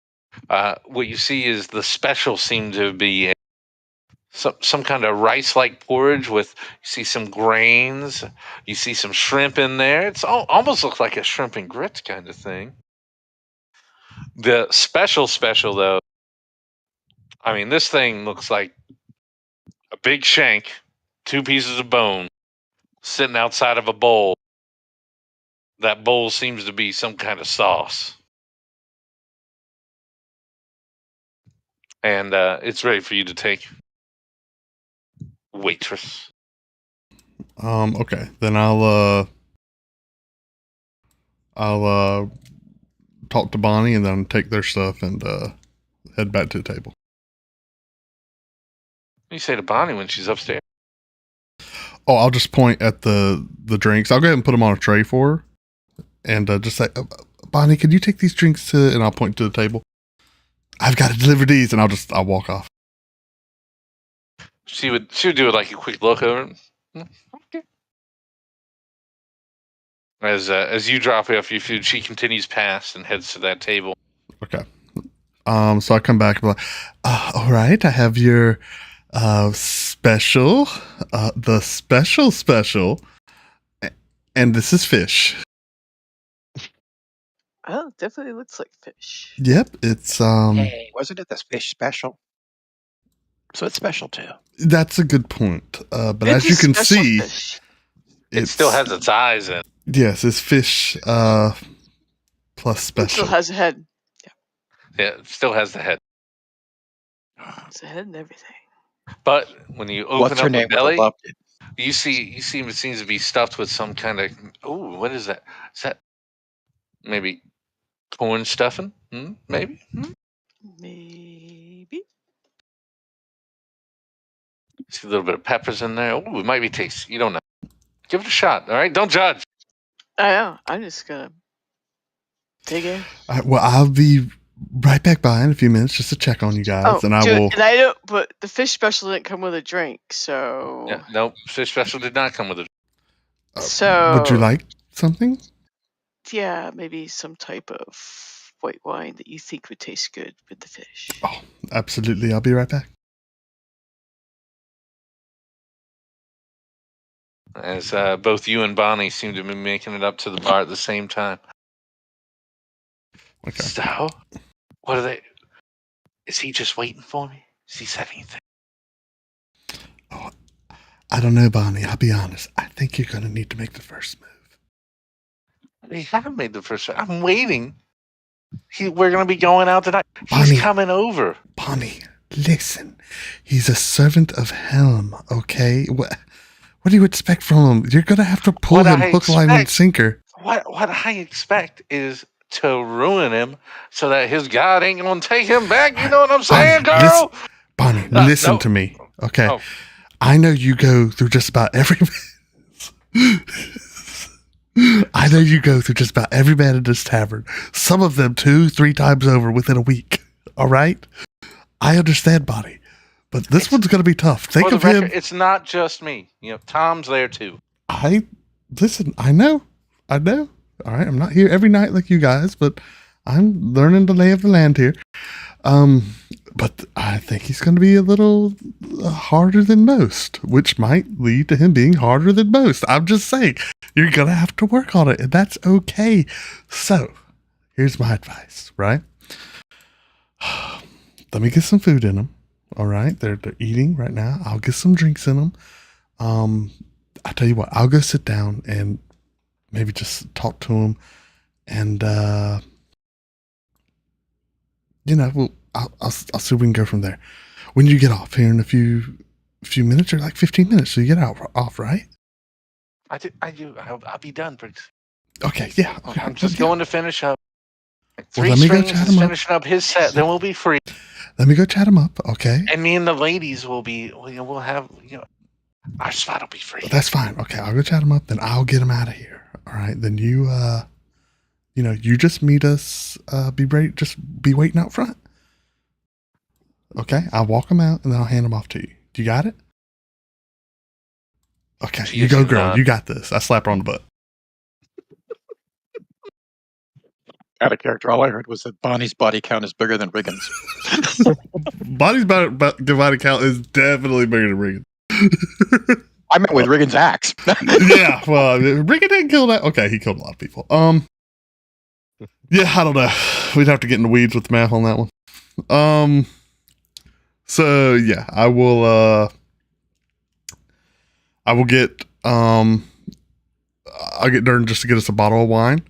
What you see is the special seem to be some kind of rice-like porridge with, you see some grains, you see some shrimp in there. It's almost looks like a shrimp and grits kind of thing. The special though, I mean, this thing looks like a big shank, 2 pieces of bone, sitting outside of a bowl. That bowl seems to be some kind of sauce. And it's ready for you to take. Waitress. Okay, then I'll talk to Bonnie and then take their stuff and head back to the table. You say to Bonnie when she's upstairs. Oh, I'll just point at the drinks. I'll go ahead and put them on a tray for her, and just say, Bonnie, can you take these drinks to? And I'll point to the table. I've got to deliver these, and I'll walk off. She would do like a quick look over. Okay. As you drop off your food, she continues past and heads to that table. Okay. So I come back and be like, all right, I have your special, the special, and this is fish. Oh, definitely looks like fish. Yep, it's Hey, wasn't it the fish special? So it's special too. That's a good point. But It's as you a can special see, fish. It still has its eyes in. yes, it's fish plus It special. still has a head. Yeah, it still has the head. It's a head and everything. But when you open What's her up the name? belly, Loved it. you see it seems to be stuffed with some kind of. Oh, what is that? Is that maybe corn stuffing? Maybe. Maybe. See a little bit of peppers in there. Oh, it might be tasty. You don't know. Give it a shot. All right, don't judge. I know. I'm just gonna dig in. Well, I'll be right back by in a few minutes just to check on you guys, and I will. And I don't. But the fish special didn't come with a drink, so. Yeah, no, fish special did not come with it. So. Would you like something? Yeah, maybe some type of white wine that you think would taste good with the fish. Oh, absolutely. I'll be right back. As both you and Bonnie seem to be making it up to the bar at the same time. Okay. So, what are they? Is he just waiting for me? Is he said anything? Oh, I don't know, Bonnie. I'll be honest. I think you're going to need to make the first move. They haven't made the first. I'm waiting. We're going to be going out tonight. Bonnie. He's coming over. Bonnie, listen. He's a servant of Helm, okay? What do you expect from him? You're going to have to pull him hook, line, and sinker. What I expect is to ruin him so that his God ain't going to take him back. You know what I'm saying, Carl? Bonnie, listen no. to me, okay? Oh. I know you go through just about every... I know you go through just about every man in this tavern. Some of them 2-3 times over within a week. All right? I understand, Bonnie. But this one's going to be tough. Think of him. It's not just me. You know, Tom's there too. Listen, I know. All right? I'm not here every night like you guys, but I'm learning the lay of the land here. But I think he's going to be a little harder than most, which might lead to him being harder than most. I'm just saying, you're going to have to work on it, and that's okay. So, here's my advice, right? Let me get some food in them, all right? They're eating right now. I'll get some drinks in them. I tell you what, I'll go sit down and maybe just talk to them, and, I'll see if we can go from there. When you get off here in a few minutes, or like 15 minutes, so you get off, right? I do. I'll be done, Briggs. Okay, yeah. I'm just going to finish up. Three let me go Strings chat is him up. finishing up his set. Then we'll be free. Let me go chat him up, okay? And me and the ladies will be. We'll have. Our spot will be free. That's fine. Okay, I'll go chat him up. Then I'll get him out of here. All right. Then you, you just meet us. Be ready. Just be waiting out front. Okay. I'll walk him out and then I'll hand him off to you. You got it? Okay. She You gives go, you a girl. nod. You got this. I slap her on the butt. Out of character, all I heard was that Bonnie's body count is bigger than Riggins. Bonnie's body count is definitely bigger than Regan. I meant with Riggins' axe. Yeah, well, Regan didn't kill that. Okay, he killed a lot of people. Yeah, I don't know. We'd have to get in the weeds with the math on that one. So yeah, I will get I'll get Durden just to get us a bottle of wine,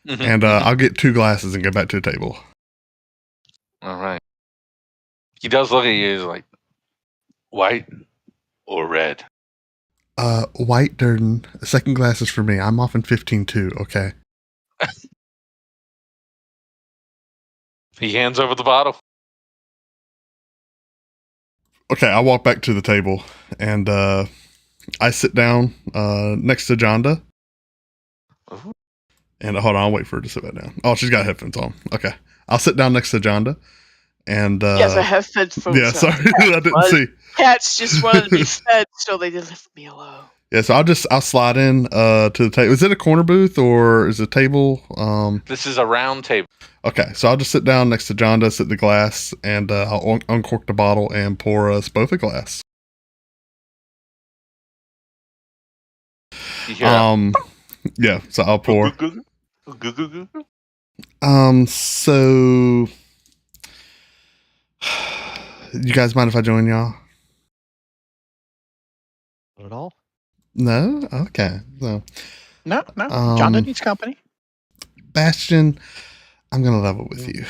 and I'll get 2 glasses and go back to the table. All right. He does look at you. He's like, white or red? White, Durden. The second glass is for me. I'm off in 15 too. Okay. He hands over the bottle. Okay, I walk back to the table and I sit down next to Jonda. Ooh. And hold on, I'll wait for her to sit back down. Oh, she's got headphones on. Okay. I'll sit down next to Jonda. And Yes, I have headphones. yeah, on. sorry, I didn't see. Cats just wanted to be fed, so they did left me alone. Yeah, so I'll slide in to the table. Is it a corner booth or is it a table? This is a round table. Okay, so I'll just sit down next to Jonda, sit in the glass, and I'll uncork the bottle and pour us both a glass. You hear Yeah, so I'll pour. Goo. So you guys mind if I join y'all? Not at all. No? Okay. So No. John needs company. Bastion, I'm gonna level with you.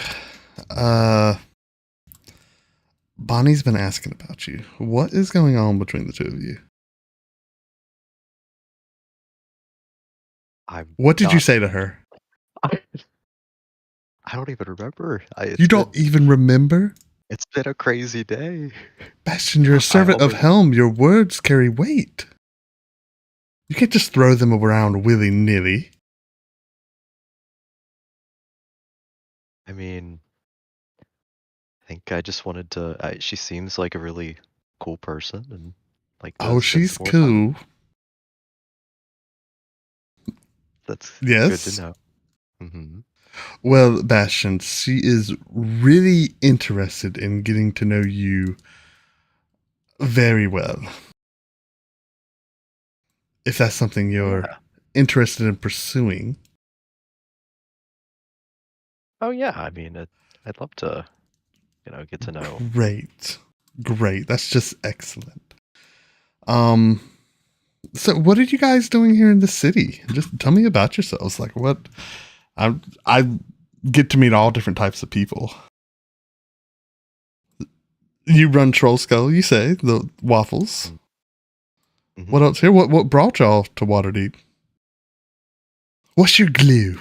Bonnie's been asking about you. What is going on between the two of you? What did you say to her? I don't even remember. You don't even remember? It's been a crazy day. Bastion, you're a servant of Helm. Your words carry weight. You can't just throw them around willy-nilly. I mean, I think I just wanted to. She seems like a really cool person, and like. Oh, she's cool. That's yes. Good to know. Mm-hmm. Well, Bastion, she is really interested in getting to know you very well. If that's something you're interested in pursuing. Oh yeah, I mean, I'd love to, get to know. Great. That's just excellent. So what are you guys doing here in the city? Just tell me about yourselves. Like what? I get to meet all different types of people. You run Troll Skull, you say, the waffles. Mm-hmm. What else here? What brought y'all to Waterdeep? What's your glue?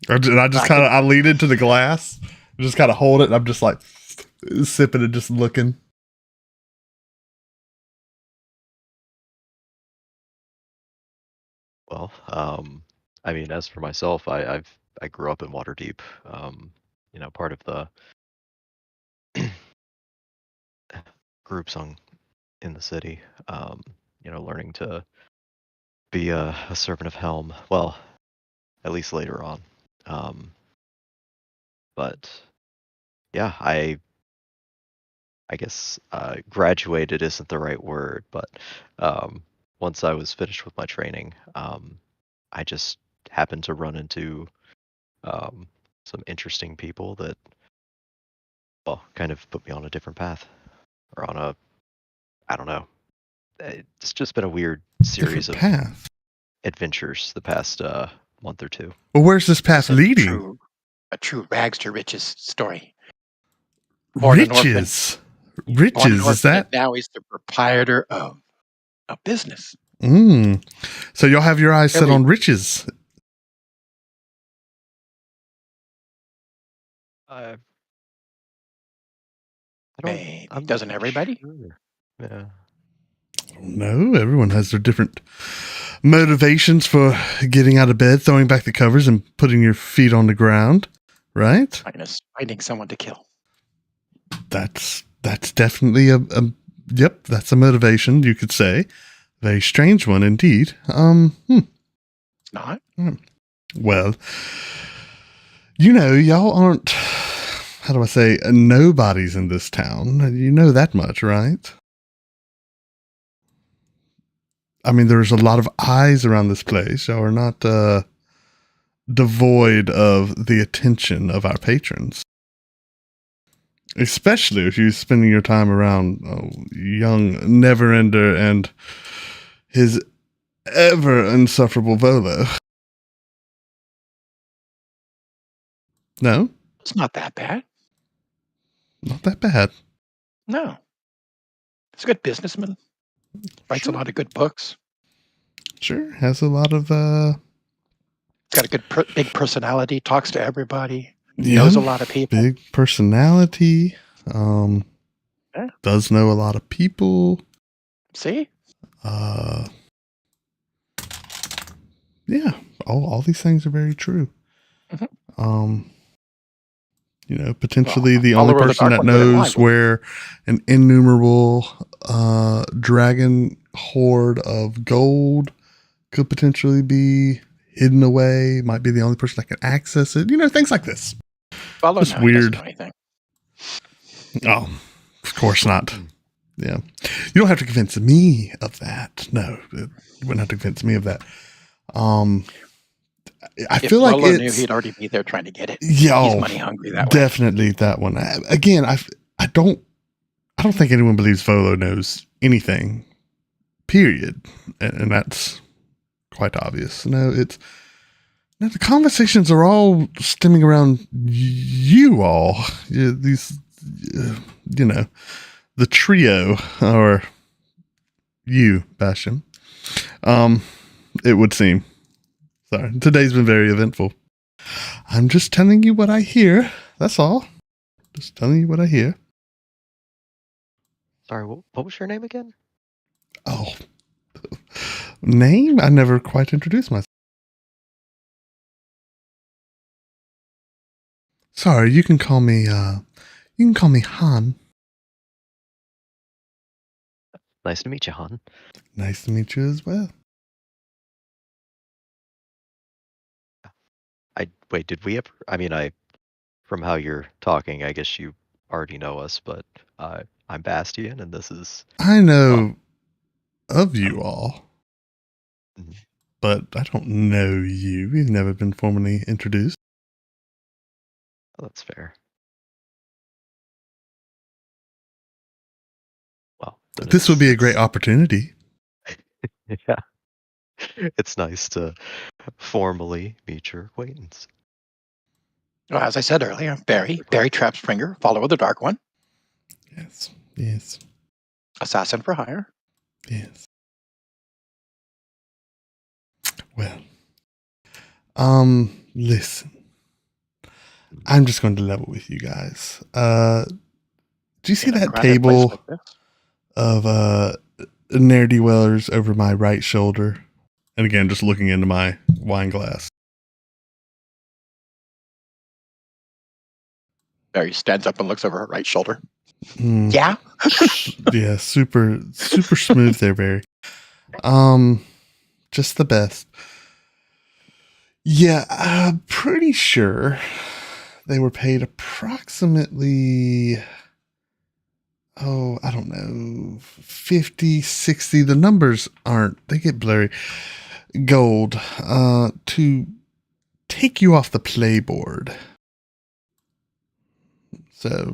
And I just kind of, I lean into the glass, just kind of hold it, and I'm just like sipping and just looking. Well, I mean, as for myself, I grew up in Waterdeep. Part of the groups in the city. Learning to be a servant of Helm. Well, at least later on. But yeah, I guess graduated isn't the right word, but once I was finished with my training, I just happened to run into some interesting people that, well, kind of put me on a different path, or on I don't know. It's just been a weird series of adventures the past month or two. Well, where's this path leading? A true rags to riches story. Riches? Riches, is that? Now he's the proprietor of a business. So y'all have your eyes set on riches. I Maybe. I'm Doesn't not everybody? sure. Yeah. No, everyone has their different motivations for getting out of bed, throwing back the covers, and putting your feet on the ground, right? Minus finding someone to kill. That's definitely yep, that's a motivation, you could say. Very strange one indeed. It's not. Well, y'all aren't, how do I say, nobodies in this town. You know that much, right? I mean, there's a lot of eyes around this place. Y'all are not devoid of the attention of our patrons. Especially if you're spending your time around young Neverender and his ever insufferable Volo. No? It's not that bad. Not that bad. No. He's a good businessman. Writes Sure. a lot of good books. Sure. Has a lot of He's got a good big personality. Talks to everybody. yeah, Knows a lot of people. big personality. Yeah. Does know a lot of people. See? Yeah, all these things are very true. Mhm. Potentially Well, the all only over the person dark that one, but in knows live. where an innumerable dragon hoard of gold could potentially be hidden away. Might be the only person that can access it. Things like this. Well, Just no, he doesn't weird. know anything. Oh, of course not. Yeah. You don't have to convince me of that. No, you wouldn't have to convince me of that. I If feel like Rolo knew, it's he'd already be there trying to get it. yeah, He's money hungry that way. definitely that one. Again, I don't think anyone believes Volo knows anything. Period, and that's quite obvious. No, the conversations are all stemming around you all. These, the trio, or you, Bastion. It would seem. Sorry, today's been very eventful. I'm just telling you what I hear. That's all. Just telling you what I hear. Sorry, what was your name again? Oh, name? I never quite introduced myself. Sorry, you can call me Han. Nice to meet you, Han. Nice to meet you as well. Wait, did we ever? I mean, from how you're talking, I guess you already know us, but I'm Bastion, and this is. I know of you all, Mhm. but I don't know you. We've never been formally introduced. Oh, that's fair. Well, then This would be a great it's- opportunity. Yeah. It's nice to formally meet your acquaintance. Well, as I said earlier, Barry Trapspringer, follower of the Dark One, Yes, assassin for hire. yes. Well, listen. I'm just going to level with you guys. Do you see In a that crowded place table like this. of ne'er-do-wellers over my right shoulder? And again, just looking into my wine glass. Barry stands up and looks over her right shoulder. Mm, Yeah? yeah, super smooth there, Barry. Just the best. Yeah, I'm pretty sure they were paid approximately, I don't know, 50, 60. The numbers they get blurry. Gold, to take you off the playboard. So,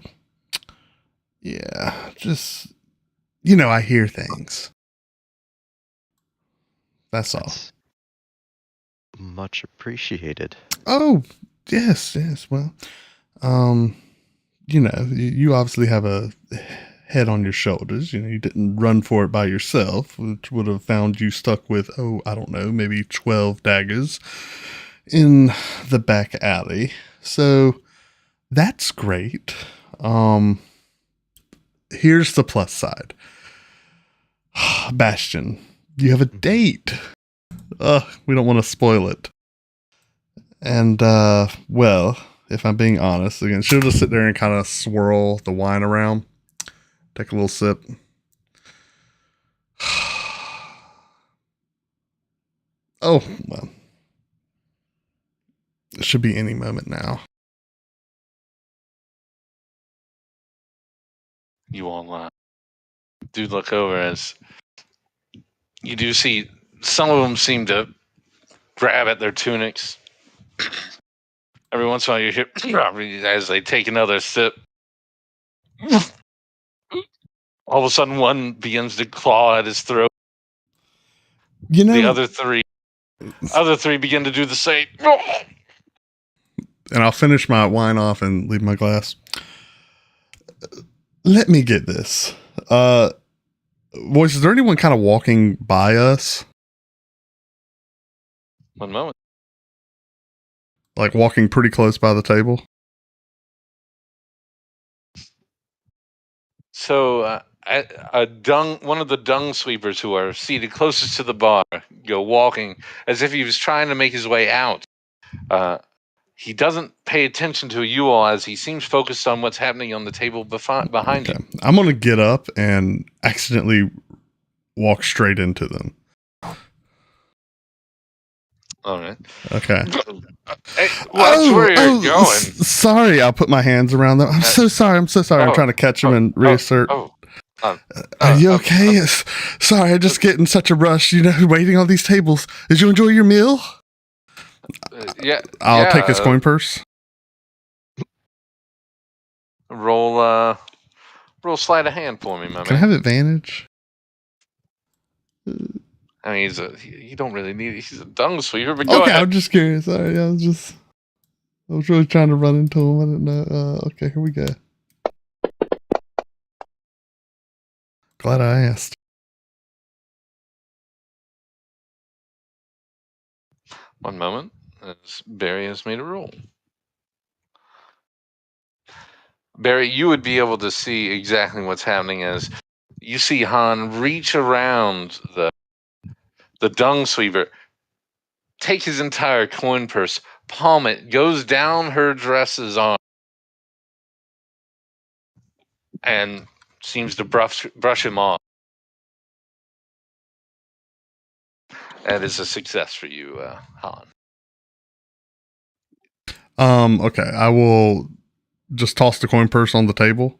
yeah, just, I hear things. That's all. That's much appreciated. Oh, yes. Well, you obviously have a head on your shoulders. You didn't run for it by yourself, which would have found you stuck with, I don't know, maybe 12 daggers in the back alley. So That's great. Here's the plus side. Bastion, you have a date. We don't want to spoil it. And, well, if I'm being honest, again, she'll just sit there and kind of swirl the wine around. Take a little sip. Oh, well. It should be any moment now. You all do look over as you do see some of them seem to grab at their tunics. Every once in a while you hear as they take another sip. All of a sudden one begins to claw at his throat. You know, The other three begin to do the same. and I'll finish my wine off and leave my glass. Let me get this. Boys, is there anyone kind of walking by us? One moment. Like walking pretty close by the table? So one of the dung sweepers who are seated closest to the bar go walking as if he was trying to make his way out. He doesn't pay attention to you all as he seems focused on what's happening on the table behind you. I'm going to get up and accidentally walk straight into them. All right. Okay. Hey, watch where you're going. Sorry, I'll put my hands around them. I'm so sorry. I'm trying to catch them and reassert. Are you okay? Sorry, I just get in such a rush, waiting on these tables. Did you enjoy your meal? Yeah. I'll take his coin purse. Roll sleight of hand for me, my man. Can I have advantage? I mean, you don't really need it. He's a dung sweeper, but go Okay, ahead. I'm just curious. Sorry, I was really trying to run into him. I didn't know. Okay, here we go. Glad I asked. One moment, as Barry has made a roll. Barry, you would be able to see exactly what's happening as you see Han reach around the dung sweeper, take his entire coin purse, palm it, goes down her dress's arm, and seems to brush him off. That is a success for you, Han. Okay, I will just toss the coin purse on the table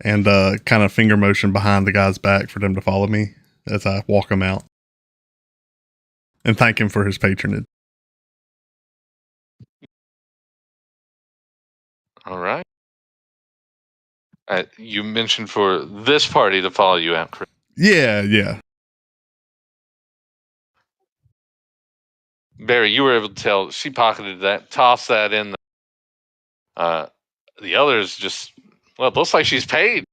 and kind of finger motion behind the guy's back for them to follow me as I walk him out. And thank him for his patronage. All right. You mentioned for this party to follow you out, correct? Yeah. Barry, you were able to tell she pocketed that, tossed that in. The others just, well, it looks like she's paid.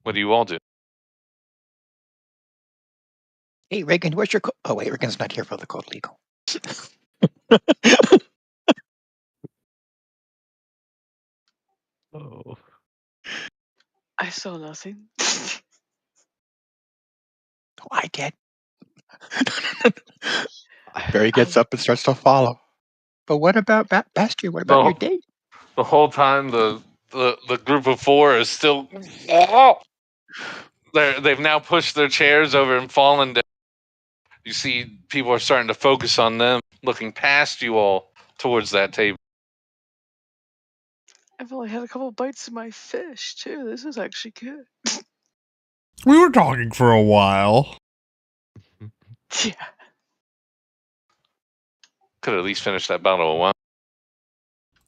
What do you all do? Hey, Reagan, where's your code? Oh, wait, Reagan's not here for the code legal. Oh. I saw nothing. Oh, I did. Barry gets up and starts to follow. But what about Bastion? What about your date? The whole time, the group of four is still. They've now pushed their chairs over and fallen down. You see, people are starting to focus on them, looking past you all towards that table. I've only had a couple bites of my fish too. This is actually good. We were talking for a while. Yeah. Could at least finish that bottle of wine.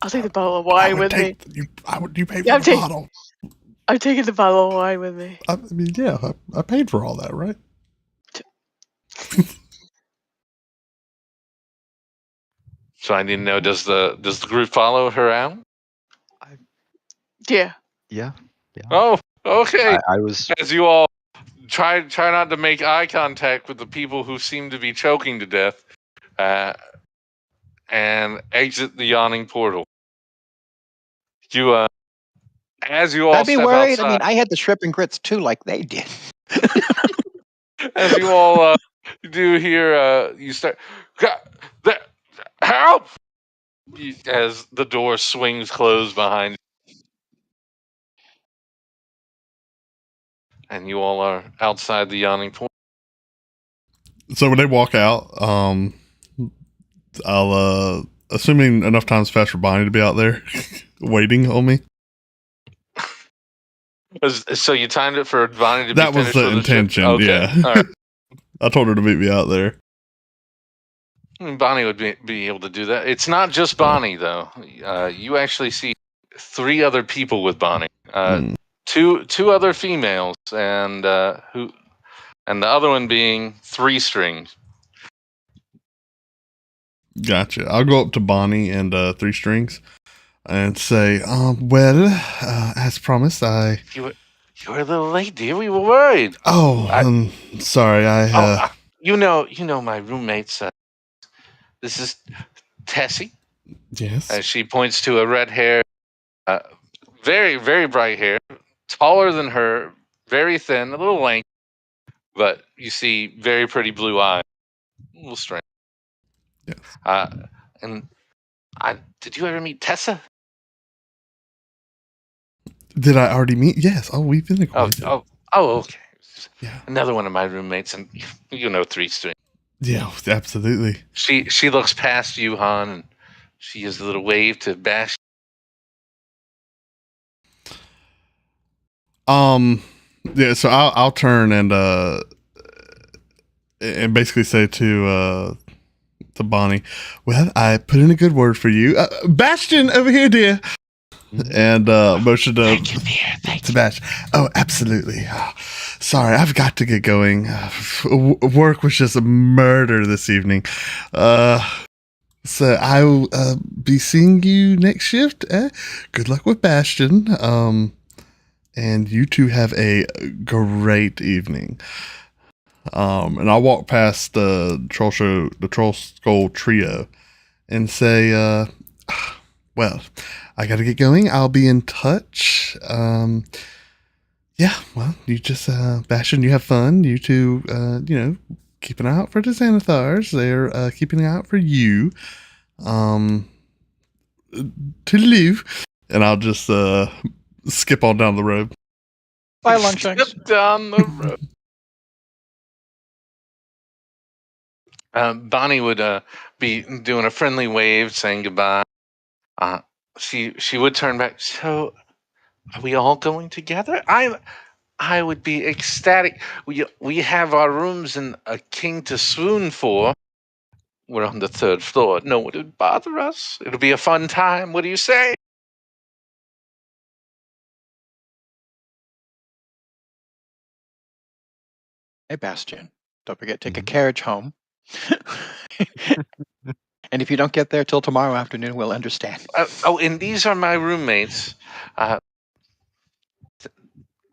I'll take the bottle of wine with me. You pay for Yeah, the bottle. I'm taking the bottle of wine with me. I mean, yeah, I paid for all that, right? So I need to know: does the group follow her out? Yeah. Yeah. Oh, okay. I was. As you all try not to make eye contact with the people who seem to be choking to death, and exit the yawning portal. You, as you all I'd be step worried. I outside, mean, I had the shrimp and grits too, like they did. as you all do hear, you start, help! As the door swings closed behind you, and you all are outside the yawning portal. So when they walk out, I'll assuming enough time's passed for Bonnie to be out there waiting on me. So you timed it for Bonnie to be That was finished the with intention. The ship? Okay. Yeah. All right. I told her to meet me out there. Bonnie would be able to do that. It's not just Bonnie, though. You actually see 3 other people with Bonnie. Two other females, and the other one being 3 strings. Gotcha. I'll go up to Bonnie and 3 strings and say, well, as promised, You were a little late, dear. We were worried. Sorry, you know my roommates. This is Tessie. Yes. As she points to a red hair, very, very bright hair, taller than her, very thin, a little lanky, but you see very pretty blue eyes, a little strange. Yes. And did you ever meet Tessa? Did I already meet? Yes. Oh, we've been acquainted. Oh, okay. Yeah. Another one of my roommates, and 3 strings. Yeah, absolutely. She looks past you, Han, and she gives a little wave to Bash. Yeah. So I'll turn and basically say to Bonnie, well, I put in a good word for you, Bastion over here, dear. And motion to Bash. Oh, absolutely. Sorry, I've got to get going. Work was just a murder this evening. So I will be seeing you next shift. Good luck with Bastion. And you two have a great evening. And I'll walk past the Troll Skull trio, and say, well, I gotta get going. I'll be in touch. Yeah, well, you just, Bastion, you have fun. You two, keep an eye out for the Xanathars. They're keeping an eye out for you. Toodaloo. And I'll just skip on down the road. Bye, lunch chunks. Down the road. Bonnie would be doing a friendly wave, saying goodbye. She would turn back. So, are we all going together? I would be ecstatic. We have our rooms in a king to swoon for. We're on the 3rd floor. No one would bother us. It'll be a fun time. What do you say? Hey, Bastion, don't forget to take a carriage home. And if you don't get there till tomorrow afternoon, we'll understand. And these are my roommates.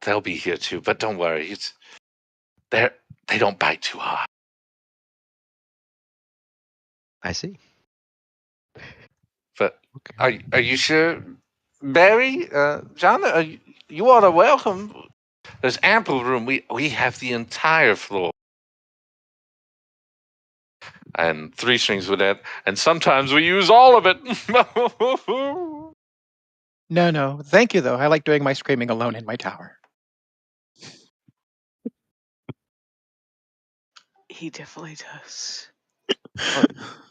They'll be here too, but don't worry. They don't bite too hard. I see. But are you sure, Barry, John? You all are welcome. There's ample room. We have the entire floor. And 3 strings with that. And sometimes we use all of it. No. Thank you, though. I like doing my screaming alone in my tower. He definitely does.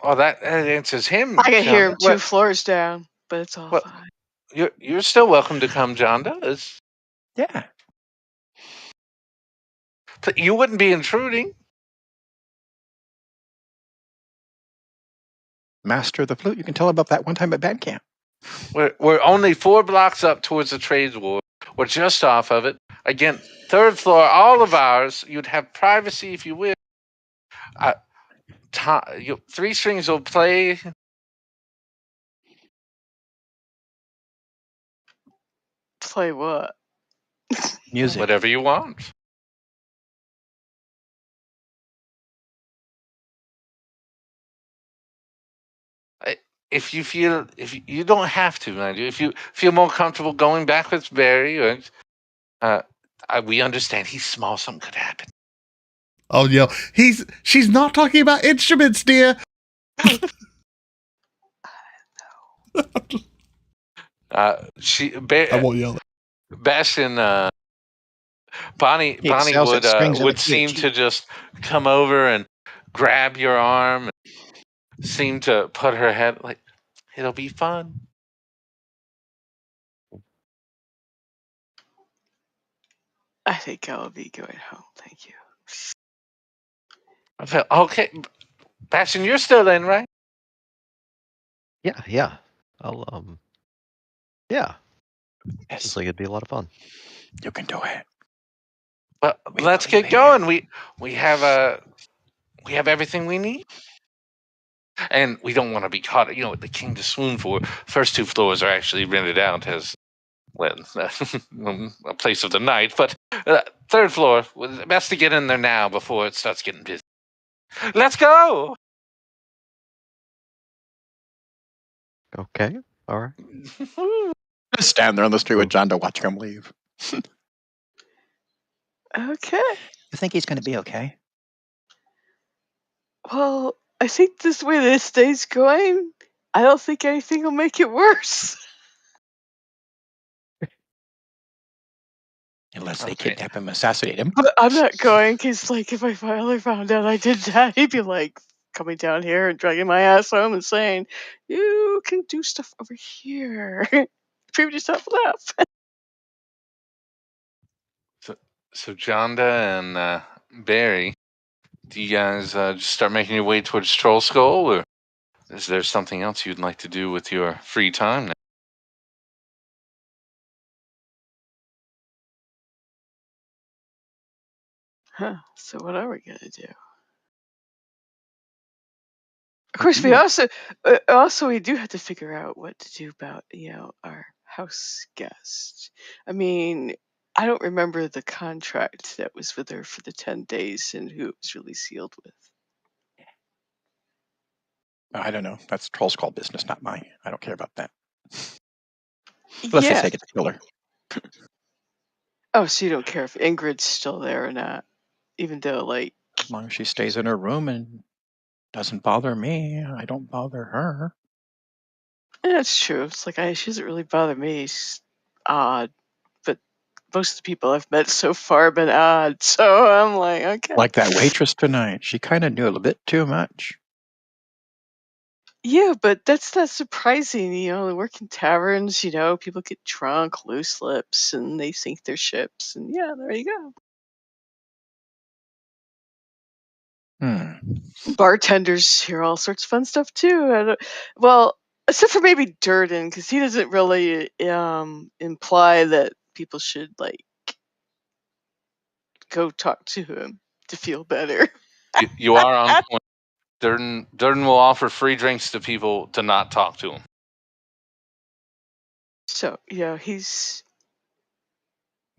Oh, that answers him. I can hear him John. 2 floors down, but it's all fine. You're still welcome to come, Jonda. Yeah. You wouldn't be intruding. Master of the flute. You can tell about that one time at band camp. We're only 4 blocks up towards the trades ward. We're just off of it. Again, 3rd floor, all of ours. You'd have privacy if you wish. 3 strings will play. Play what? Music. Whatever you want. If you don't have to, mind you, if you feel more comfortable going back with Barry, or we understand he's small, something could happen. I'll yell, she's not talking about instruments, dear. I won't yell. Bastion, Bonnie He excels at strings and would a seem THE. to just come over and grab your arm, and seem to put her head like, it'll be fun. I think I'll be going home. Thank you. I felt, okay, Bastion, you're still in, right? Yeah. I'll yeah. Yes, Seems like it'd be a lot of fun. you can do it. Well, We let's believe get in going. We have everything we need, and we don't want to be caught. The king to swoon for. First 2 floors are actually rented out as a place of the night, but 3rd floor, best to get in there now before it starts getting busy. Let's go. Okay. All right. Just stand there on the street with John to watch him leave. Okay. You think he's going to be okay? Well, I think this way this day's going, I don't think anything will make it worse. Unless they Okay. kidnap him, assassinate him. But I'm not going because, like, if my father found out I did that, he'd be like coming down here and dragging my ass home and saying, "You can do stuff over here." Prove yourself enough. So Jonda and Barry, do you guys just start making your way towards Troll Skull, or is there something else you'd like to do with your free time now? Huh. So what are we gonna do? Of course, we also we do have to figure out what to do about our house guest. I mean, I don't remember the contract that was with her for the 10 days and who it was really sealed with. I don't know. That's Troll Skull business, not mine. I don't care about that. Unless they Yeah. say get to kill her. Oh, so you don't care if Ingrid's still there or not, even though, like, As long as she stays in her room and doesn't bother me, I don't bother her. that's true. It's like she doesn't really bother me. She's odd, but most of the people I've met so far have been odd. So I'm like, okay. Like that waitress tonight. She kind of knew a little bit too much. Yeah, but that's not surprising. They work in taverns, people get drunk, loose lips, and they sink their ships. And yeah, there you go. Bartenders hear all sorts of fun stuff too. Well, except for maybe Durden, because he doesn't really imply that people should, like, go talk to him to feel better. You are on point. Durden will offer free drinks to people to not talk to him. So, he's.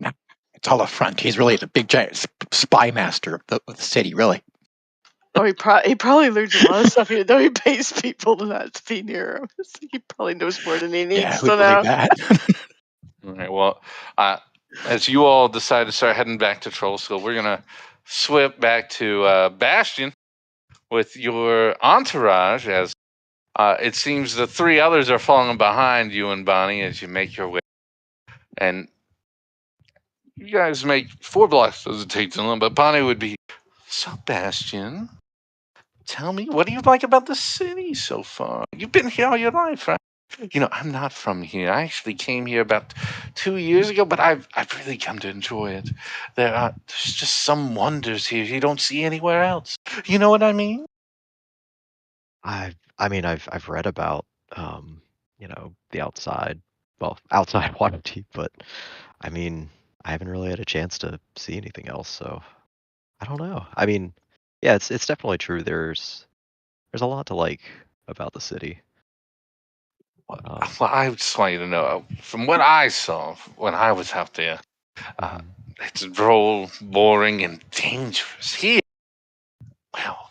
No, it's all a front. He's really the big giant spy master of the city, really. Oh, he probably learns a lot of stuff, even though he pays people not to be near him. He probably knows more than he needs Yeah, to who'd know. believe that? All right. Well, as you all decide to start heading back to Troll Skull, we're gonna swip back to Bastion with your entourage, as it seems the 3 others are falling behind you and Bonnie as you make your way, and you guys make 4 blocks. Doesn't take too long, but Bonnie would be, so Bastion, tell me, what do you like about the city so far? You've been here all your life, right? I'm not from here. I actually came here about 2 years ago, but I've really come to enjoy it. There's just some wonders here you don't see anywhere else. You know what I mean? I've read about the outside, well, outside Waterdeep, but I mean, I haven't really had a chance to see anything else, so I don't know. I mean, yeah, it's definitely true. There's a lot to like about the city. Well, I just want you to know, from what I saw when I was out there, it's droll, boring, and dangerous. Here, well,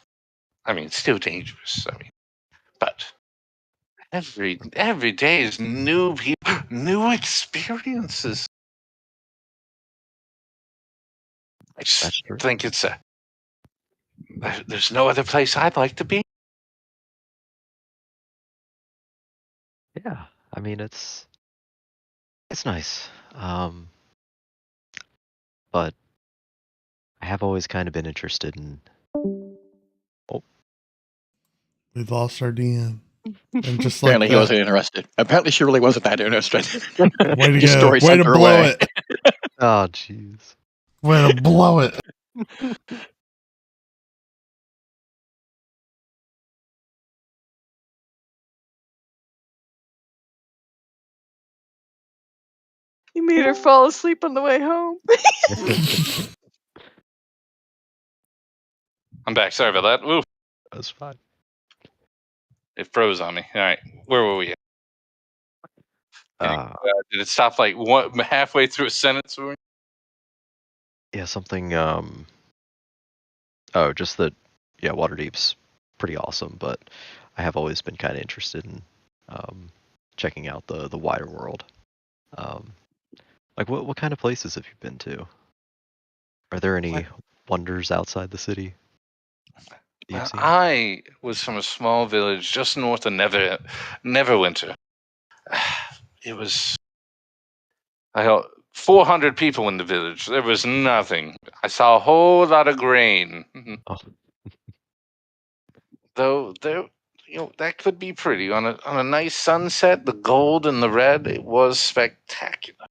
I mean, it's still dangerous. But Every day is new people, new experiences. I just That's true. think there's no other place I'd like to be. Yeah, I mean it's nice. But I have always kind of been interested in. Oh, We lost our DM. And just like Apparently he that, wasn't interested. Apparently she really wasn't that interested. way to His go. story Way sent to her blow away. it. oh, jeez. Way to blow it. You made her fall asleep on the way home. I'm back. Sorry about that. Ooh, That's fine. it froze on me. All right, where were we? Uh, Did it stop like halfway through a sentence? yeah, something. Oh, just that. Yeah, Waterdeep's pretty awesome, but I have always been kind of interested in checking out the wider world. Like, what kind of places have you been to? Are there any wonders outside the city you've Well, seen? I was from a small village just north of Neverwinter. It was 400 people in the village. There was nothing. I saw a whole lot of grain. Oh, Though there, that could be pretty on a nice sunset. The gold and the red, it was spectacular.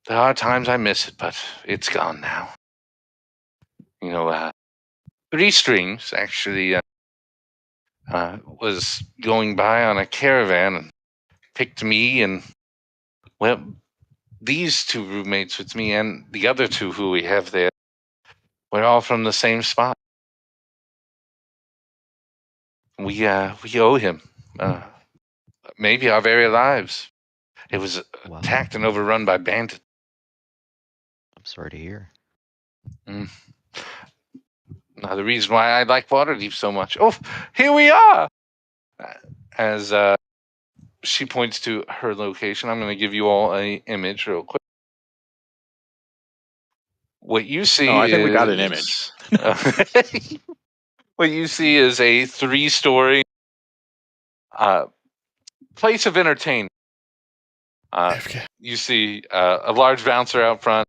There are times I miss it, but it's gone now. Three Strings actually was going by on a caravan and picked me and, well, these two roommates with me and the other two who we have there. We're all from the same spot. We owe him maybe our very lives. It was wow. attacked and overrun by bandits. I'm sorry to hear. Mm. Now, the reason why I like Waterdeep so much. Oh, here we are! As she points to her location, I'm going to give you all a image real quick. What you see I think we got an image. What you see is a 3-story place of entertainment. You see a large bouncer out front,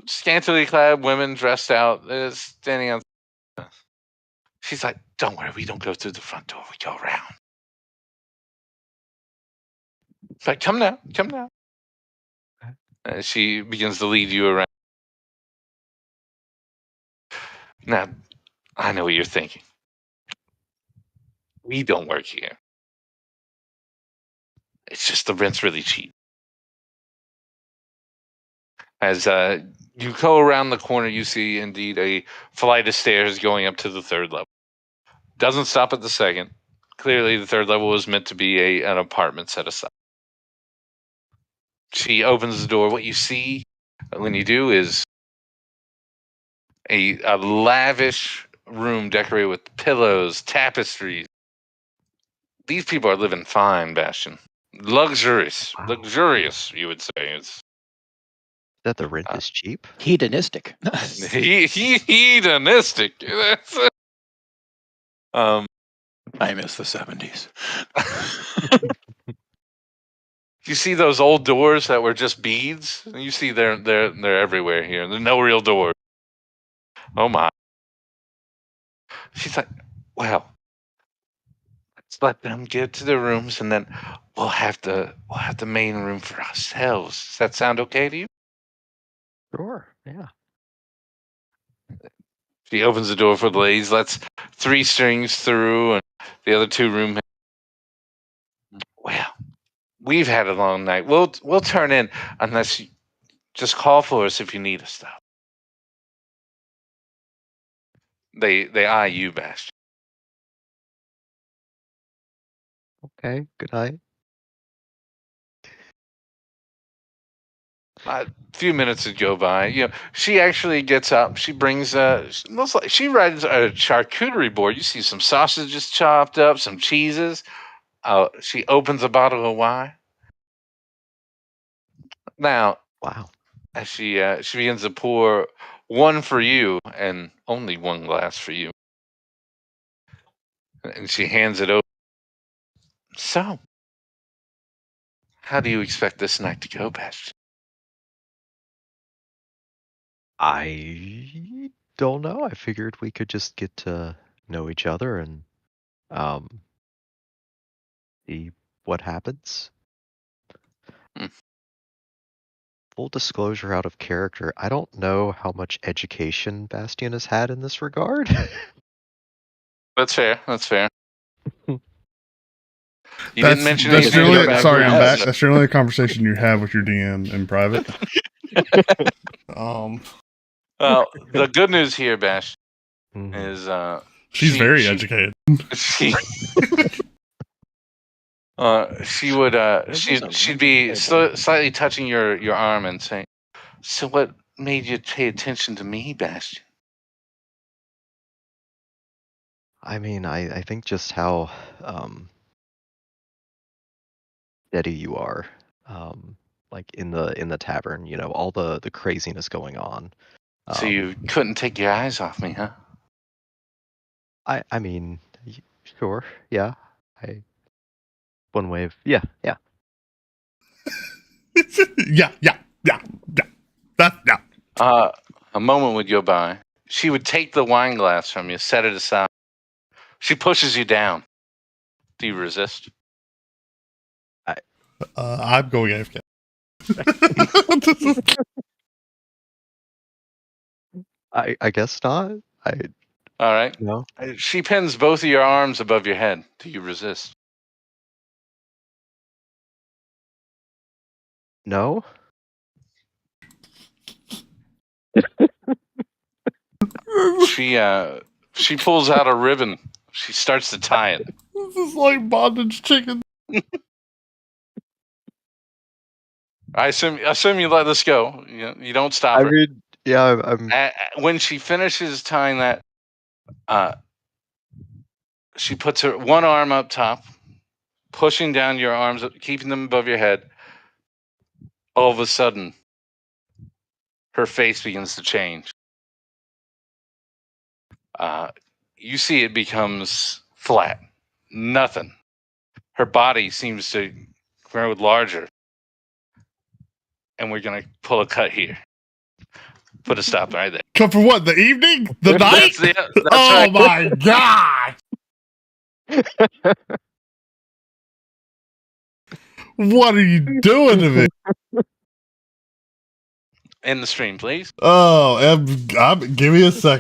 scantily clad women dressed out, standing on. She's like, "Don't worry, we don't go through the front door. We go around." It's like, "Come now, come now." She begins to lead you around. Now, I know what you're thinking. We don't work here. It's just the rent's really cheap. As you go around the corner, you see indeed a flight of stairs going up to the 3rd level. Doesn't stop at the 2nd. Clearly, the 3rd level was meant to be an apartment set aside. She opens the door. What you see when you do is a lavish room decorated with pillows, tapestries. These people are living fine, Bastion. Luxurious, Wow. luxurious, you would say. It's That the rent is cheap? Hedonistic. hedonistic. That's it. I miss the 70s. You see those old doors that were just beads? You see they're everywhere here. There's no real door. Oh my. She's like, well, let's let them get to their rooms and then we'll have the main room for ourselves. Does that sound okay to you? Sure. Yeah. She opens the door for the ladies, lets 3 strings through, and the other 2 roommates. Well, we've had a long night. We'll turn in unless you just call for us if you need us, though. They eye you, Bastion. Okay. Good night. A few minutes would go by. She actually gets up. She brings looks like she rides a charcuterie board. You see some sausages chopped up, some cheeses. She opens a bottle of wine. Now, Wow. as she begins to pour one for you and only one glass for you, and she hands it over. So, how do you expect this night to go, Bastion? I don't know. I figured we could just get to know each other and see what happens. Hmm. Full disclosure, out of character, I don't know how much education Bastion has had in this regard. That's fair. That's fair. You That's didn't mention that's anything generally about sorry, I'm back. business. That's generally a conversation you have with your DM in private. The good news here, Bash, Mhm. is She's very educated. she she'd be slightly touching your arm and saying, "So what made you pay attention to me, Bastion?" I mean, I think just how steady you are, like in the tavern. All the craziness going on. So you couldn't take your eyes off me, huh? I mean, sure, yeah. One way of yeah. yeah. That's yeah. A moment would go by. She would take the wine glass from you, set it aside. She pushes you down. Do you resist? I'm going AFK. I guess not. All right. No. She pins both of your arms above your head. Do you resist? No. She pulls out a ribbon. She starts to tie it. This is like bondage chicken. I assume you let this go. You don't stop I her. mean, yeah. I'm When she finishes tying that, she puts her one arm up top, pushing down your arms, keeping them above your head. All of a sudden, her face begins to change. You see it becomes flat. Nothing. Her body seems to grow larger. And we're going to pull a cut here. Put a stop right there. Come for what? The evening? The night? That's Oh right. my god! What are you doing to me? End the stream, please. Oh, give me a second.